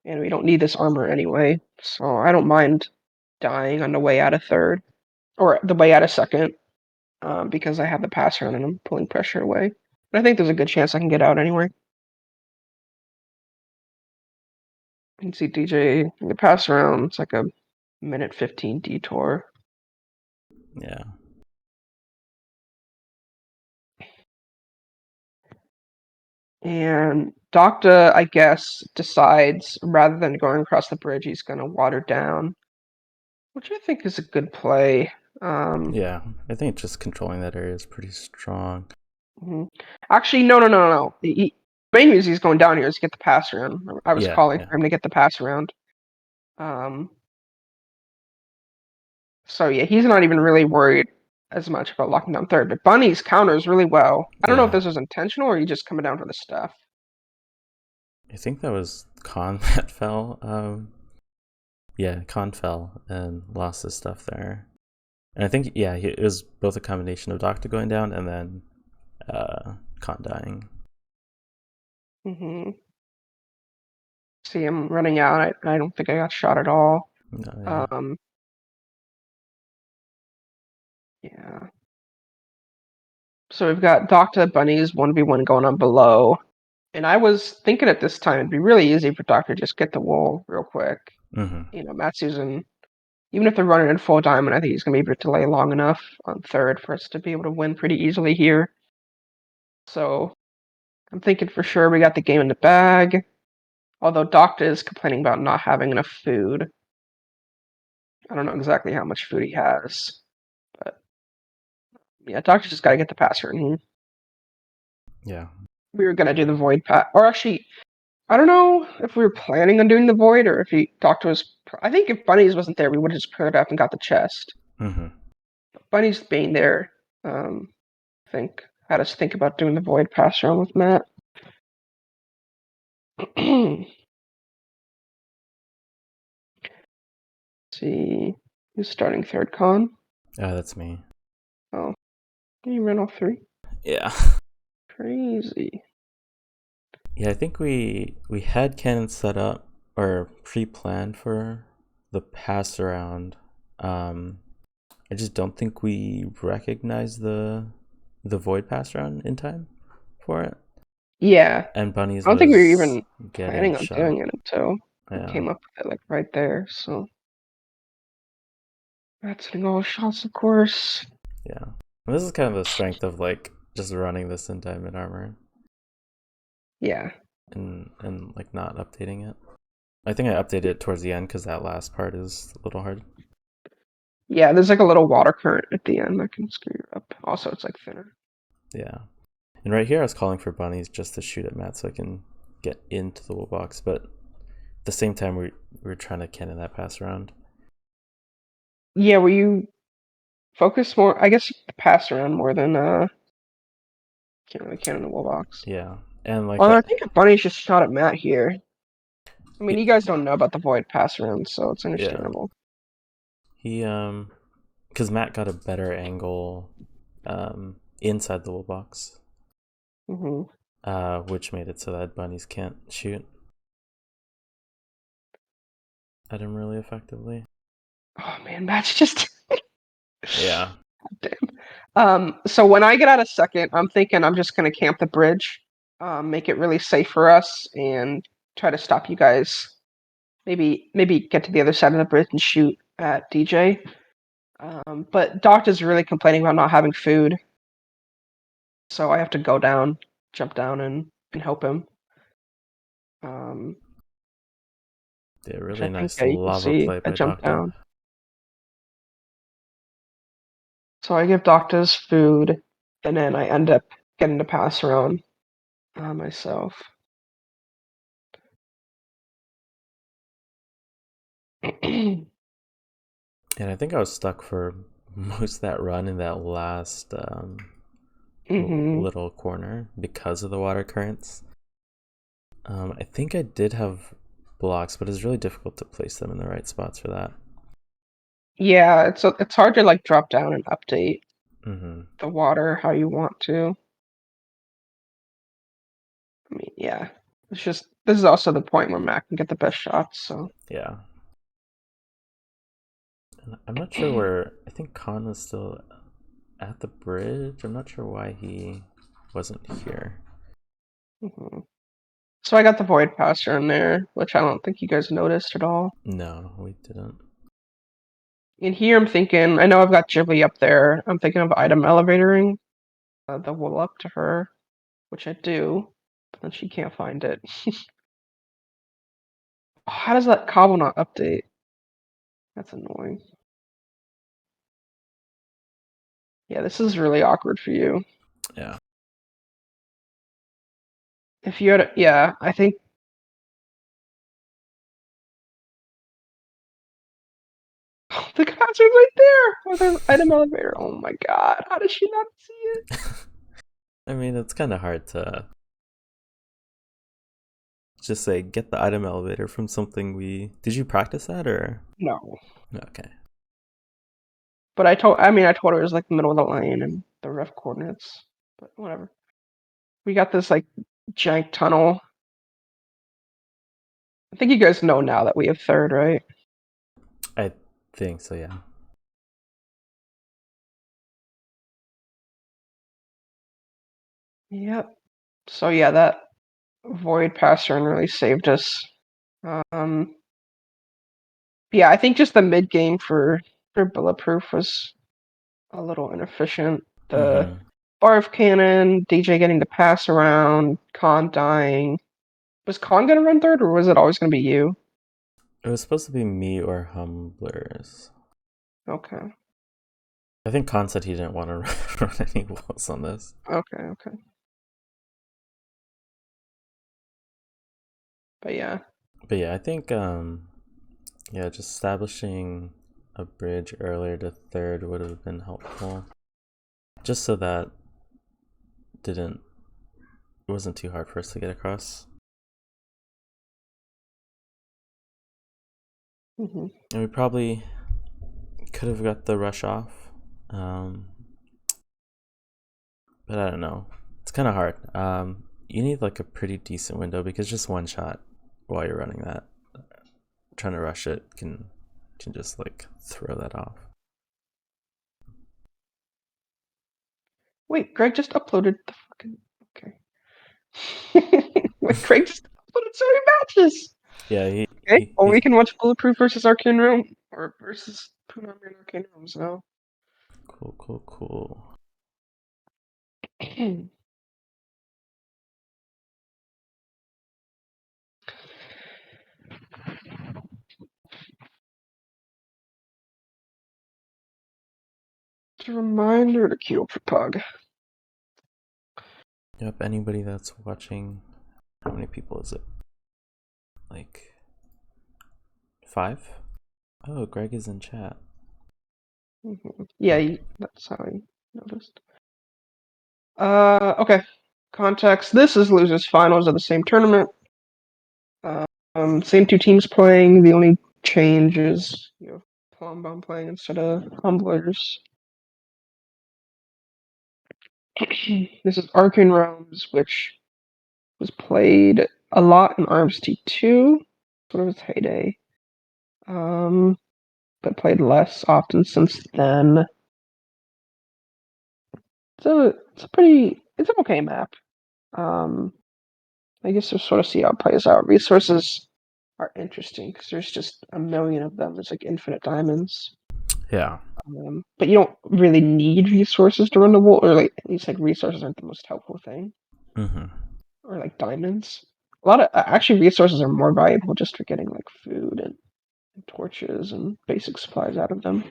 And we don't need this armor anyway, so I don't mind dying on the way out of third or the way out of second, because I have the pass around and I'm pulling pressure away. But I think there's a good chance I can get out anyway. You can see DJ in the pass around. It's like a minute 15 detour. Yeah. And Doctor, I guess, decides rather than going across the bridge, he's going to water down, which I think is a good play. Um, Yeah. I think just controlling that area is pretty strong. mhm. Actually, no. Main reason he's going down here is to get the pass around. I was Yeah. calling Yeah. for him to get the pass around. Um, so yeah, he's not even really worried as much about locking down third. But Bunny's counters really well. I don't know if Yeah. this was intentional or he just coming down for the stuff. I think that was Khan that fell. Yeah, Khan fell and lost his stuff there. And I think, yeah, it was both a combination of Doctor going down and then Khan dying. hmm See him running out. I don't think I got shot at all. No, yeah. Um, yeah. So we've got Doctor Bunny's 1v1 going on below. And I was thinking at this time it'd be really easy for Doctor to just get the wool real quick. Mm-hmm. Matsu's in, even if they're running in full diamond, I think he's going to be able to delay long enough on third for us to be able to win pretty easily here. So I'm thinking for sure we got the game in the bag. Although Doctor is complaining about not having enough food. I don't know exactly how much food he has. But yeah, Doctor just got to get the passer. And Yeah. we were going to do the void pat. Or actually, I don't know if we were planning on doing the void or if he Doctor was. I think if Bunnies wasn't there, we would have just put it up and got the chest. Mm-hmm. Bunnies being there, I think had us think about doing the void pass around with Matt. See, who's starting third con? Oh, that's me. Oh, you ran all three. Yeah. Crazy. Yeah, I think we had cannons set up or pre-planned for the pass around. I just don't think we recognized the void pass around in time for it. Yeah, And Bunnies I don't think we were was even getting planning on shot. doing it until we Yeah. came up with it like right there. So that's hitting all shots, of course. Yeah. And this is kind of the strength of like just running this in diamond armor Yeah. and like not updating it. I think I updated it towards the end because that last part is a little hard. Yeah, there's like a little water current at the end that can screw you up. Also, it's like thinner. Yeah. And right here, I was calling for bunnies just to shoot at Matt so I can get into the wool box. But at the same time, we're trying to cannon that pass around. Yeah, were you focus more? I guess pass around more than can't really count in the wall box. Yeah. And like, Well, I think a bunny's just shot at Matt here. I mean, he, you guys don't know about the void pass around, so it's yeah. understandable. He, because Matt got a better angle inside the wool box, Hmm. which made it so that bunnies can't shoot at him really effectively. Oh man, Matt's just Yeah. damn. So when I get out of second, I'm thinking I'm just gonna camp the bridge, make it really safe for us, and try to stop you guys. Maybe get to the other side of the bridge and shoot at DJ. But Doctor's really complaining about not having food, so I have to go down, jump down, and help him. Um, Yeah, which I really think nice you can lava see. play I by jump Doctor. down. So I give Doctor's food, and then I end up getting to pass around myself. And I think I was stuck for most of that run in that last Hmm. little corner because of the water currents. I think I did have blocks, but it's really difficult to place them in the right spots for that. Yeah, it's hard to like drop down and update Mm-hmm. the water how you want to. I mean, yeah, it's just this is also the point where Mac can get the best shots. So Yeah. And I'm not sure where. I think Khan was still at the bridge. I'm not sure why he wasn't here. mhm. So I got the void passer in there, which I don't think you guys noticed at all. No, we didn't. In here, I'm thinking I know I've got Ghibli up there. I'm thinking of item elevatoring the wool up to her, which I do, but then she can't find it. How does that cobble not update? That's annoying. Yeah, this is really awkward for you. Yeah. If you had, yeah, I think the concier's right there with an item elevator. Oh my god, how does she not see it? I mean, it's kind of hard to just say get the item elevator from something we. Did you practice that or? No, Okay. but I told her it was like the middle of the lane and the ref coordinates, but whatever. We got this like jank tunnel. I think you guys know now that we have third, right? I think so. Yeah. Yep. So yeah, that void passer really saved us. Um, yeah, I think just the mid game for bulletproof was a little inefficient. The Mm-hmm. barf cannon, DJ getting to pass around, Khan dying. Was Khan gonna run third, or was it always gonna be you? It was supposed to be me or Humblers. Okay, I think Khan said he didn't want to run any walls on this. okay. But yeah, But yeah, I think yeah, just establishing a bridge earlier to third would have been helpful. Just so that didn't it wasn't too hard for us to get across. hmm And we probably could have got the rush off. Um, but I don't know. It's kind of hard. You need like a pretty decent window because just one shot while you're running that, trying to rush it can just like throw that off. Wait, Greg just uploaded the fucking. Okay. Wait, Greg just uploaded so many matches. Yeah, he, Okay, he well he's we can watch Bulletproof versus Arcane Room or versus Punami and Arcane Rooms now. cool. Just a reminder to queue up for Pug. Yep, anybody that's watching, how many people is it? Like 5? Oh, Greg is in chat. Yeah, Okay. that's how I noticed. Okay. Context. This is losers finals of the same tournament. Same two teams playing. The only change is Plum Bomb playing instead of Humblers. This is Arcane Realms, which was played a lot in Arms T2, sort of its heyday. But played less often since then. It's an okay map. Um, I guess we'll sort of see how it plays out. Resources are interesting because there's just a million of them. There's like infinite diamonds. Yeah. But you don't really need resources to run the wall, or like at least like resources aren't the most helpful thing, Mm-hmm. or like diamonds. A lot of actually resources are more valuable just for getting like food and torches and basic supplies out of them.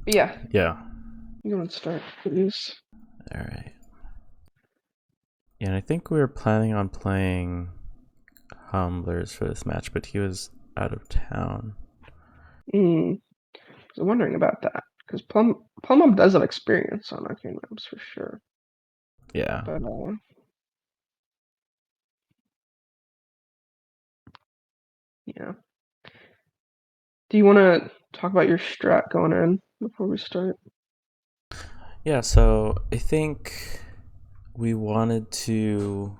But yeah, Yeah. you want to start, please. All right. Yeah, and I think we were planning on playing Humblers for this match, but he was out of town. Hmm. I'm wondering about that because Plum does have experience on Arcane Realms for sure, Yeah. but yeah. Do you want to talk about your strat going in before we start? Yeah, so I think we wanted to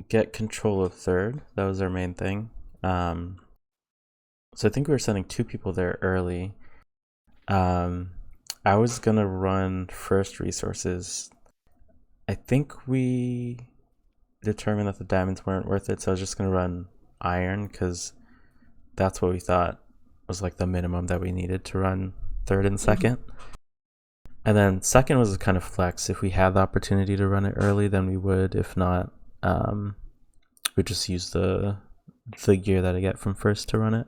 get control of third. That was our main thing. Um, so I think we were sending 2 people there early. Um, I was gonna run first resources. I think we determined that the diamonds weren't worth it, so I was just gonna run iron because that's what we thought was like the minimum that we needed to run third and Mhm. second. And then second was kind of flex. If we had the opportunity to run it early, then we would. If not, we just use the gear that I get from first to run it.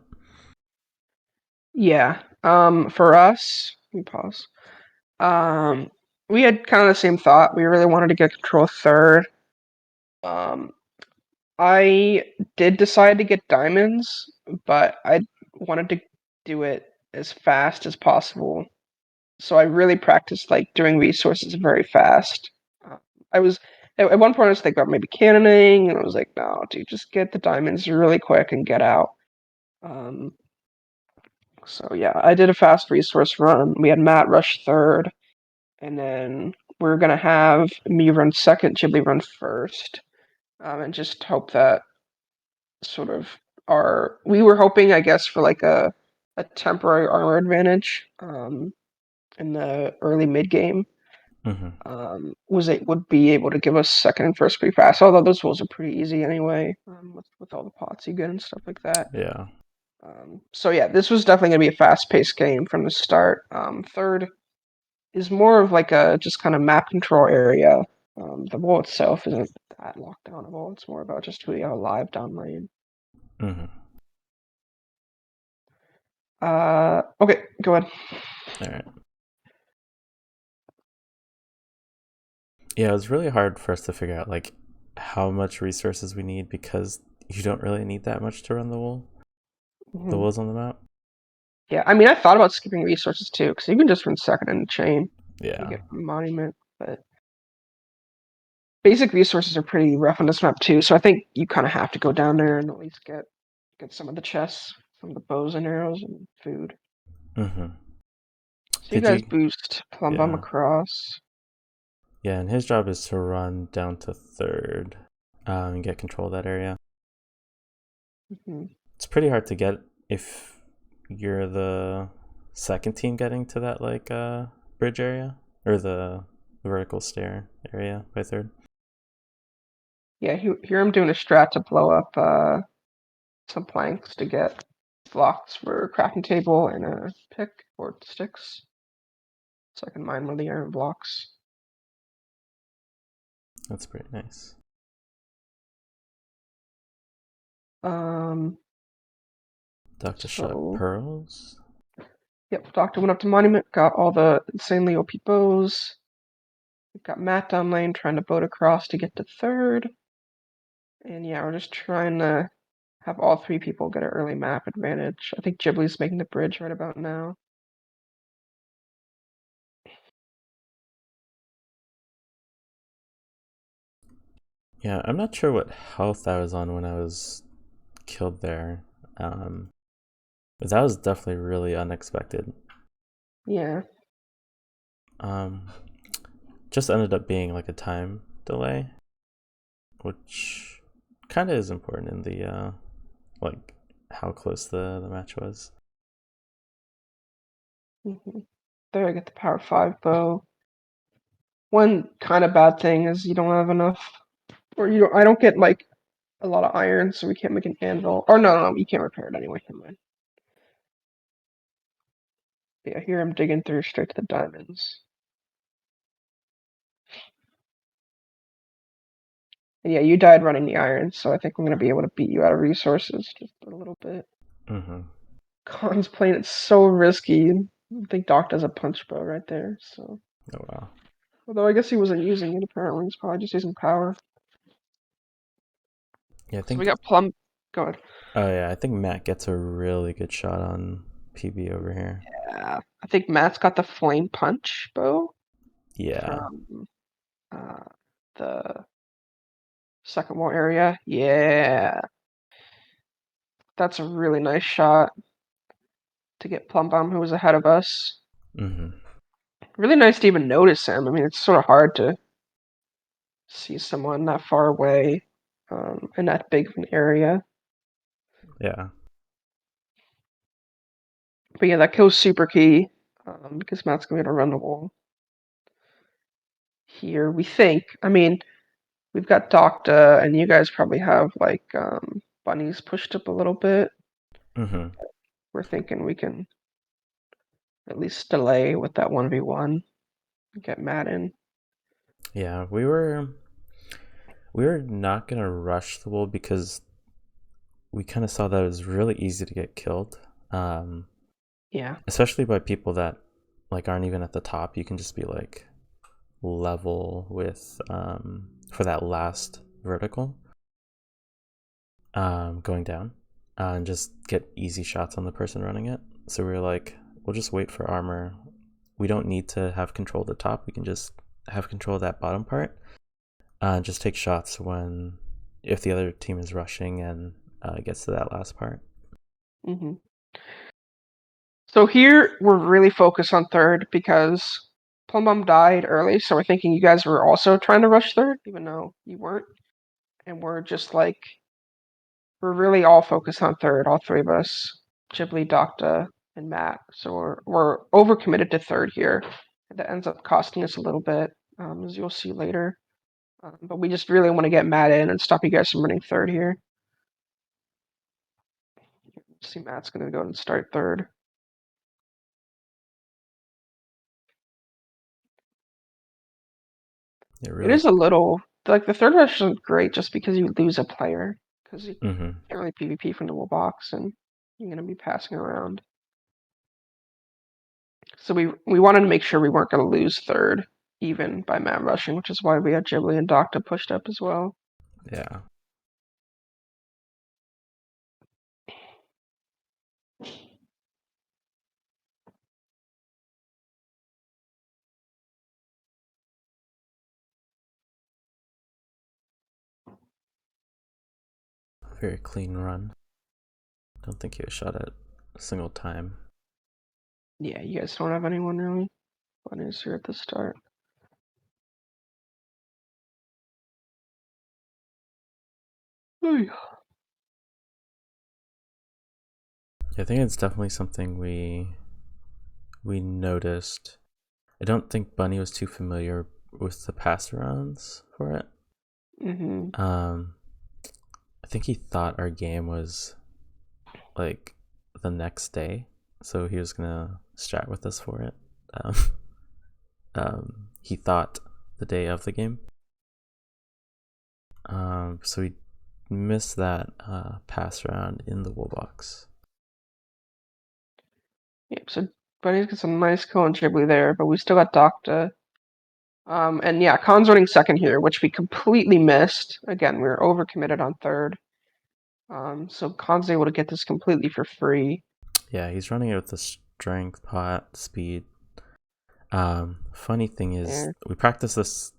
Yeah. For us, let me pause. Um, we had kind of the same thought. We really wanted to get control third. Um, I did decide to get diamonds, but I wanted to do it as fast as possible. So I really practiced like doing resources very fast. Uh, I was at one point I was thinking about maybe cannoning, and I was like, no, dude, just get the diamonds really quick and get out. Um, so yeah, I did a fast resource run. We had Matt rush third, and then we're gonna have me run second, Ghibli run first, and just hope that sort of our we were hoping, I guess, for like a temporary armor advantage in the early mid game. Mm-hmm. Was it would be able to give us second and first pretty fast. Although those rules are pretty easy anyway, with all the pots you get and stuff like that. Yeah. So yeah, this was definitely gonna be a fast-paced game from the start. Third is more of like a just kind of map control area. The wall itself isn't that locked downable. It's more about just who you have alive down lane. Mm-hmm. Okay, go ahead. All right. Yeah, it was really hard for us to figure out like how much resources we need because you don't really need that much to run the wool. The Mhm. wool's on the map. Yeah, I mean, I thought about skipping resources too, because you can just run second in the chain and Yeah. get monument, but basic resources are pretty rough on this map too. So I think you kind of have to go down there and at least get some of the chests, some of the bows and arrows and food. Mm-hmm. So you Did guys you? boost Plum Bomb Yeah. across. Yeah, and his job is to run down to third, and get control of that area. Hmm. It's pretty hard to get if you're the second team getting to that like bridge area or the vertical stair area by third. Yeah, here I'm doing a strat to blow up some planks to get blocks for a crafting table and a pick or sticks, so I can mine one of the iron blocks. That's pretty nice. Um, Duck to shut so pearls. Yep, Doctor went up to Monument, got all the insanely OP bows. We've got Matt down lane trying to boat across to get to third. And yeah, we're just trying to have all three people get an early map advantage. I think Ghibli's making the bridge right about now. Yeah, I'm not sure what health I was on when I was killed there. Um, but that was definitely really unexpected. Yeah. Um, just ended up being like a time delay, which kind of is important in the like how close the match was. There I get the power 5 bow. One kind of bad thing is you don't have enough, or I don't get like a lot of iron, so we can't make an anvil. Or no, you can't repair it anyway. Never mind. Yeah, here I'm digging through straight to the diamonds. And yeah, you died running the iron, so I think I'm gonna be able to beat you out of resources just a little bit. Mm-hmm. Khan's playing it so risky. I think Doc does a punch bow right there, so. Oh wow. Although I guess he wasn't using it apparently, he's probably just using power. Yeah, I So we think. got Plum. Go ahead. Oh yeah, I think Matt gets a really good shot on PB over here. Yeah, I think Matt's got the flame punch bow Yeah. from uh, the second wall area. Yeah, that's a really nice shot to get Plum Bomb, who was ahead of us. Mm-hmm. Really nice to even notice him. I mean, it's sort of hard to see someone that far away in that big of an area. Yeah. But yeah, that kill's super key because Matt's going to be able to run the wall here. We think. I mean, we've got Docta, and you guys probably have like bunnies pushed up a little bit. Mm-hmm. We're thinking we can at least delay with that 1v1, get Matt in. Yeah, we were not gonna rush the wall because we kind of saw that it was really easy to get killed, Yeah. especially by people that like aren't even at the top. You can just be like level with for that last vertical going down and just get easy shots on the person running it. So we were like, we'll just wait for armor. We don't need to have control of the top. We can just have control of that bottom part. Just take shots when if the other team is rushing and gets to that last part. hmm So here we're really focused on third because Plum Bum died early, so we're thinking you guys were also trying to rush third, even though you weren't. And we're just like, we're really all focused on third, all three of us, Ghibli, Docta, and Matt. So we're overcommitted to third here. And that ends up costing us a little bit, as you'll see later. But we just really want to get Matt in and stop you guys from running third here. See, Matt's going to go and start third. It It really. is a little like the third rush isn't great just because you lose a player because you Mm-hmm. can't really PvP from the whole box and you're going to be passing around. So we wanted to make sure we weren't going to lose third even by Matt rushing, which is why we had Ghibli and Docta pushed up as well. Yeah. Very clean run. Don't think he was shot at a single time. Yeah, you guys don't have anyone really. Bunnies here at the start. Hey. I think it's definitely something we noticed. I don't think Bunny was too familiar with the pass arounds for it. Mm-hmm. Um, I think he thought our game was like the next day, so he was gonna strat with us for it. Um, he thought the day of the game. So we missed that pass around in the wool box. Yep. So Bunny's got some nice kill on Ghibli there, but we still got Doctor. And yeah, Khan's running second here, which we completely missed. Again, we were overcommitted on third. So Khan's able to get this completely for free. Yeah, he's running it with the strength, pot, speed. Funny thing is, Yeah. we practice this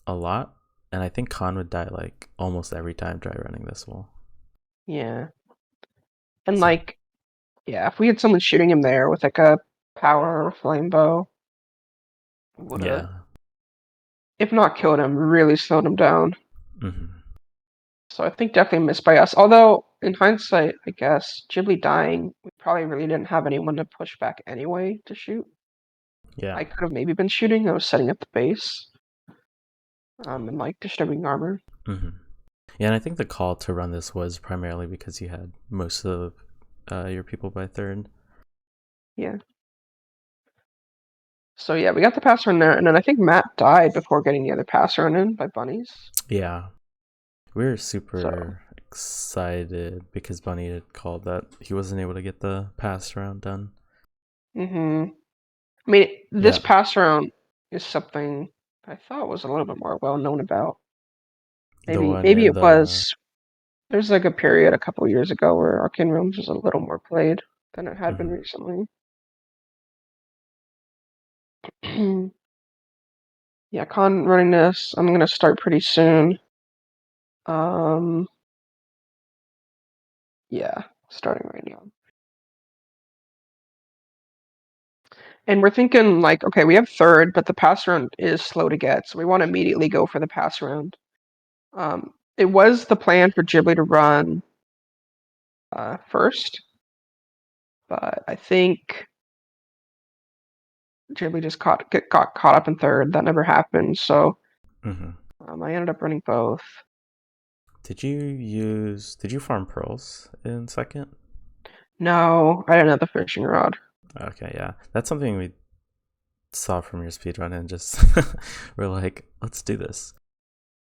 a lot, and I think Khan would die like almost every time dry running this wall. Yeah. And So like, yeah, if we had someone shooting him there with like a power or flame bow, would have, yeah. if not killed him, really slowed him down. Hmm. So I think definitely missed by us. Although in hindsight, I guess Ghibli dying, we probably really didn't have anyone to push back anyway to shoot. Yeah. I could have maybe been shooting. I was setting up the base, and like distributing armor. Hmm. Yeah, and I think the call to run this was primarily because you had most of your people by third. Yeah. So yeah, we got the pass run there, and then I think Matt died before getting the other pass run in by bunnies. Yeah, we were So, super excited because Bunny had called that he wasn't able to get the pass round done. I mean, this Yeah. pass round is something I thought was a little bit more well known about. The Maybe, one maybe in it the. was. There's like a period a couple years ago where Arcane Realms was a little more played than it had been Mhm. recently. Yeah, Con running this. I'm gonna start pretty soon. Um, yeah, starting right now. And we're thinking like, okay, we have third, but the pass round is slow to get, so we want to immediately go for the pass round. It was the plan for Ghibli to run first, but I think Ghibli just got caught up in third. That never happened, so Mhm. I ended up running both. Did you use? Did you farm pearls in second? No, I didn't have the fishing rod. Okay, yeah, that's something we saw from your speedrun and just we're like, let's do this.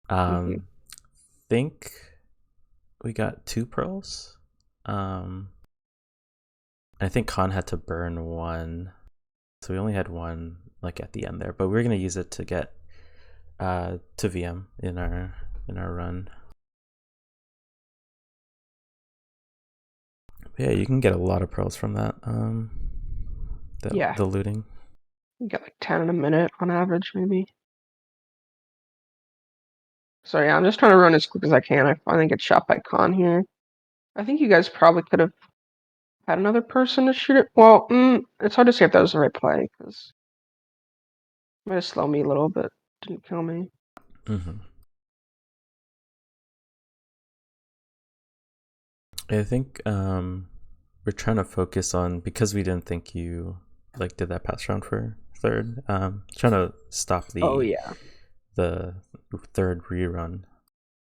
Hmm. Um, think we got two pearls. Um, I think Khan had to burn one, so we only had one like at the end there, but we are gonna use it to get to VM in our run. But yeah, you can get a lot of pearls from that. Yeah, The looting. you get like 10 in a minute on average, maybe. So yeah, I'm just trying to run as quick as I can. I finally get shot by Khan here. I think you guys probably could have had another person to shoot it. Well, it's hard to say if that was the right play because it might have slowed me a little, but didn't kill me. Hmm. I think we're trying to focus on because we didn't think you like did that pass round for third. Trying to stop Oh yeah, the third rerun.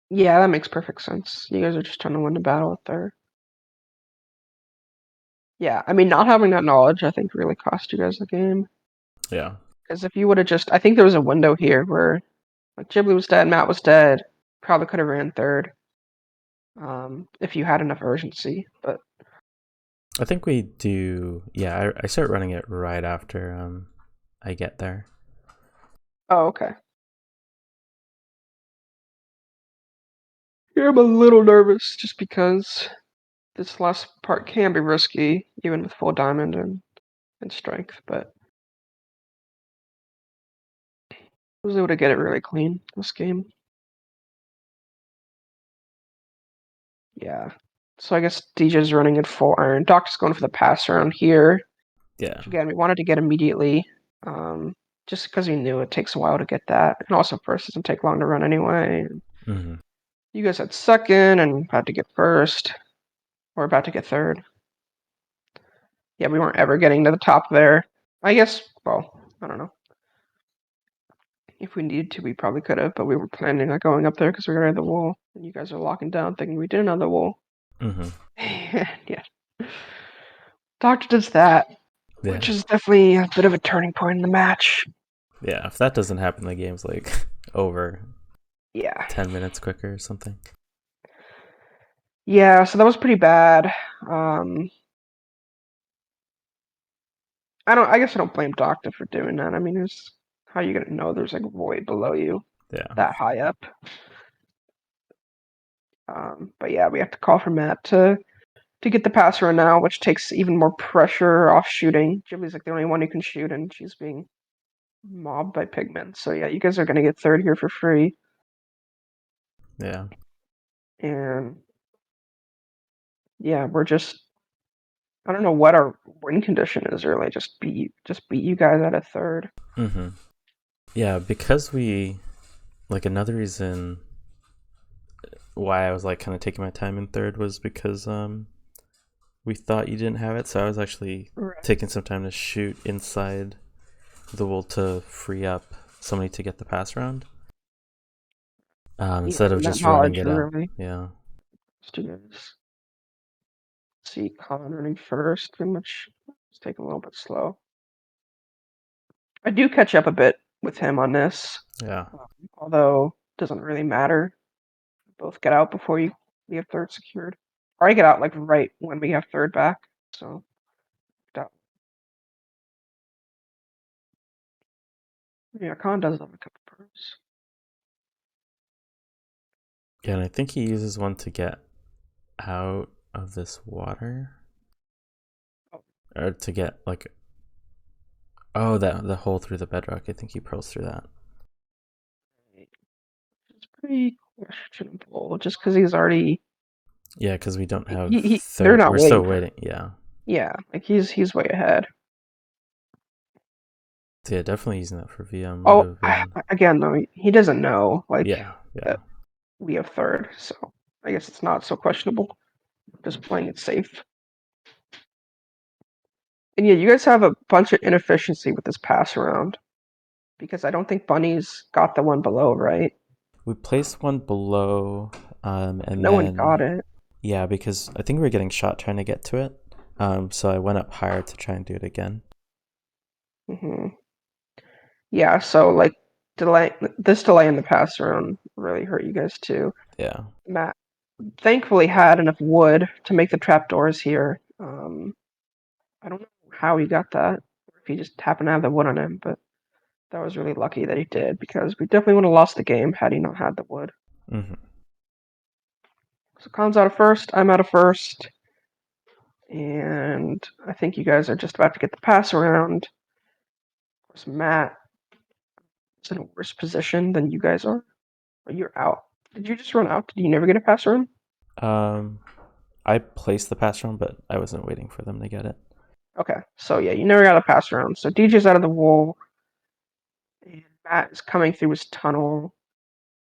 yeah, that makes perfect sense. You guys are just trying to win the battle with her. Yeah, I mean, not having that knowledge, I think, really cost you guys the game. Yeah. Because if you would have just, I think there was a window here where like Ghibli was dead, Matt was dead, probably could have ran third, if you had enough urgency. But I think we do. Yeah, I start running it right after I get there. oh, okay. Yeah, I'm a little nervous just because this last part can be risky, even with full diamond and strength. But I was able to get it really clean this game. Yeah. So I guess DJ's running at full iron. Doc's going for the pass around here. Yeah. Which again, we wanted to get immediately, just because we knew it takes a while to get that, and also first doesn't take long to run anyway. Hmm. You guys had second and had to get first, or about to get third. Yeah, we weren't ever getting to the top there. I guess, well, I don't know. If we needed to, we probably could have, but we were planning on going up there because we were at the wall, and you guys are locking down thinking we did another wall. Hmm. Yeah. Doctor does that, which Yeah. is definitely a bit of a turning point in the match. Yeah. If that doesn't happen, the game's like over Yeah. 10 minutes quicker or something. Yeah, so that was pretty bad. Um, I guess I don't blame Doctor for doing that. I mean, there's how are you gonna know there's like a void below you Yeah. that high up? But yeah, we have to call for Matt to get the pass run now, which takes even more pressure off shooting. Ghibli's like the only one who can shoot, and she's being mobbed by pigmen. So yeah, you guys are gonna get third here for free. Yeah. And yeah, we're just I don't know what our win condition is really. Just beat you guys at a third. Mm-hmm. Yeah, because we like another reason why I was like kind of taking my time in third was because we thought you didn't have it, so I was actually Right. taking some time to shoot inside the wall to free up somebody to get the pass round Yeah, instead of and that just running knowledge it out. really. Yeah. To guys see Colin running first, pretty much. It's taking a little bit slow. I do catch up a bit with him on this, Yeah. um, although doesn't really matter. Both get out before we have third secured, or I get out like right when we have third back. So that, yeah, Colin does have a couple pros. Yeah, and I think he uses one to get out of this water. Oh, Or to get like that the hole through the bedrock. I think he pearls through that. it's pretty questionable, just because he's already Yeah, because we don't have they're third. not We're still waiting for. waiting. Yeah. Yeah, like he's way ahead. So yeah, definitely using that for VM would Oh, have been. again though, he doesn't know like Yeah, yeah. that we have third, so I guess it's not so questionable. Just playing it safe. And yeah, you guys have a bunch of inefficiency with this pass around because I don't think Bunny's got the one below, right? We placed one below, and No one then got it. yeah, because I think we were getting shot trying to get to it. So I went up higher to try and do it again. Hmm. Yeah, so like delay in the pass around really hurt you guys too. Yeah. Matt thankfully had enough wood to make the trapdoors here. I don't know how he got that, or if he just happened to have the wood on him, but that was really lucky that he did because we definitely would have lost the game had he not had the wood. Hmm. So Khan's out of first, I'm out of first, and I think you guys are just about to get the pass around. Of course, Matt is in a worse position than you guys are. Or you're out. Did you just run out? Did you never get a pass around? Um, I placed the pass round, but I wasn't waiting for them to get it. Okay, so yeah, you never got a pass around. So DJ's out of the wall, and Matt is coming through his tunnel.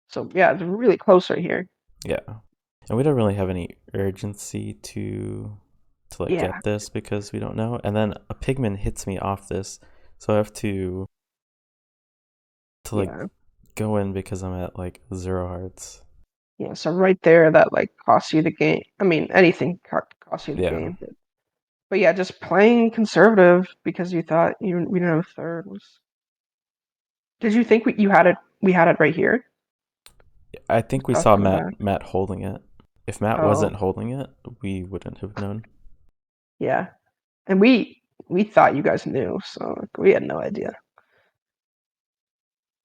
So yeah, it's really close right here. Yeah, and we don't really have any urgency to like Yeah, get this because we don't know. And then a pigman hits me off this, so I have to like yeah, go in because I'm at like 0 hearts. yeah. So right there, that like costs you the game. I mean, anything costs you the Yeah. game. But yeah, just playing conservative because you thought we didn't have a third was. Did you think you had it? We had it right here. I think we Tough saw coming back. Matt holding it. If Matt Oh, wasn't holding it, we wouldn't have known. yeah. And we thought you guys knew, so like, we had no idea.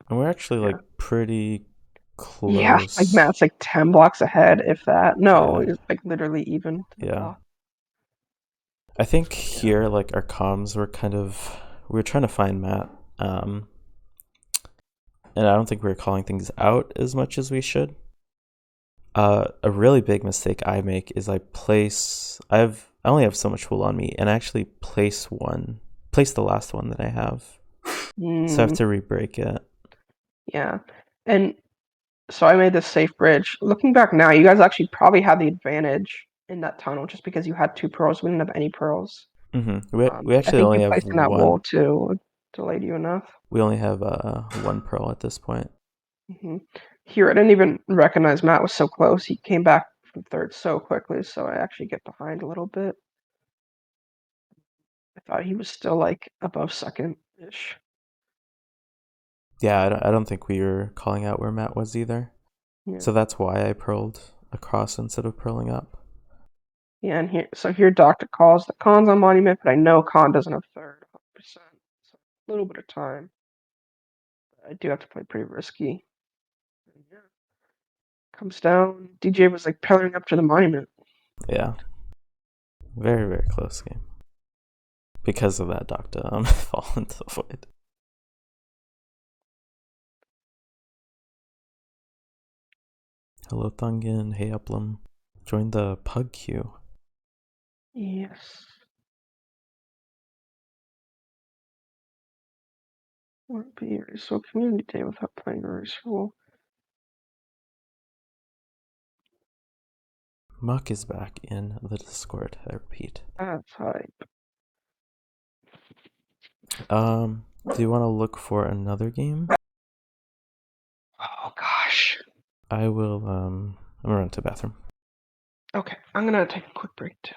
And we're actually Yeah. like pretty Yeah, like close. Matt's like 10 blocks ahead, if that. No, Yeah. he's like literally even to the Yeah. block. I think Yeah. here like our comms were kind of we were trying to find Matt. Um and I don't think we were calling things out as much as we should. A really big mistake I make is I only have so much wool on me, and I actually place the last one that I have, so I have Mm, to re-break it. yeah. And so I made this safe bridge. Looking back now, you guys actually probably had the advantage in that tunnel just because you had two pearls. We didn't have any pearls. We I actually think you only have placed in that wall one. too delayed you enough. We only have one pearl at this point. Here, I didn't even recognize Matt was so close. He came back from third so quickly, so I actually get behind a little bit. I thought he was still like above second-ish. Yeah, I don't think we were calling out where Matt was either. Yeah. So that's why I pearled across instead of pearling up. Yeah, and here, so here Doctor calls the Khan's on Monument, but I know Khan doesn't have third. So a little bit of time. I do have to play pretty risky. And yeah, comes down. DJ was like powering up to the monument. Yeah. Very, very close game. Because of that doctor fall into the void. Hello Thungin, hey Uplum. Join the pug queue. Yes. Won't be a so community day without playing Race Rule. Muck is back in the Discord, I repeat. That's hype. Do you want to look for another game? Oh gosh. I will I'm gonna run to the bathroom. Okay, I'm gonna take a quick break too.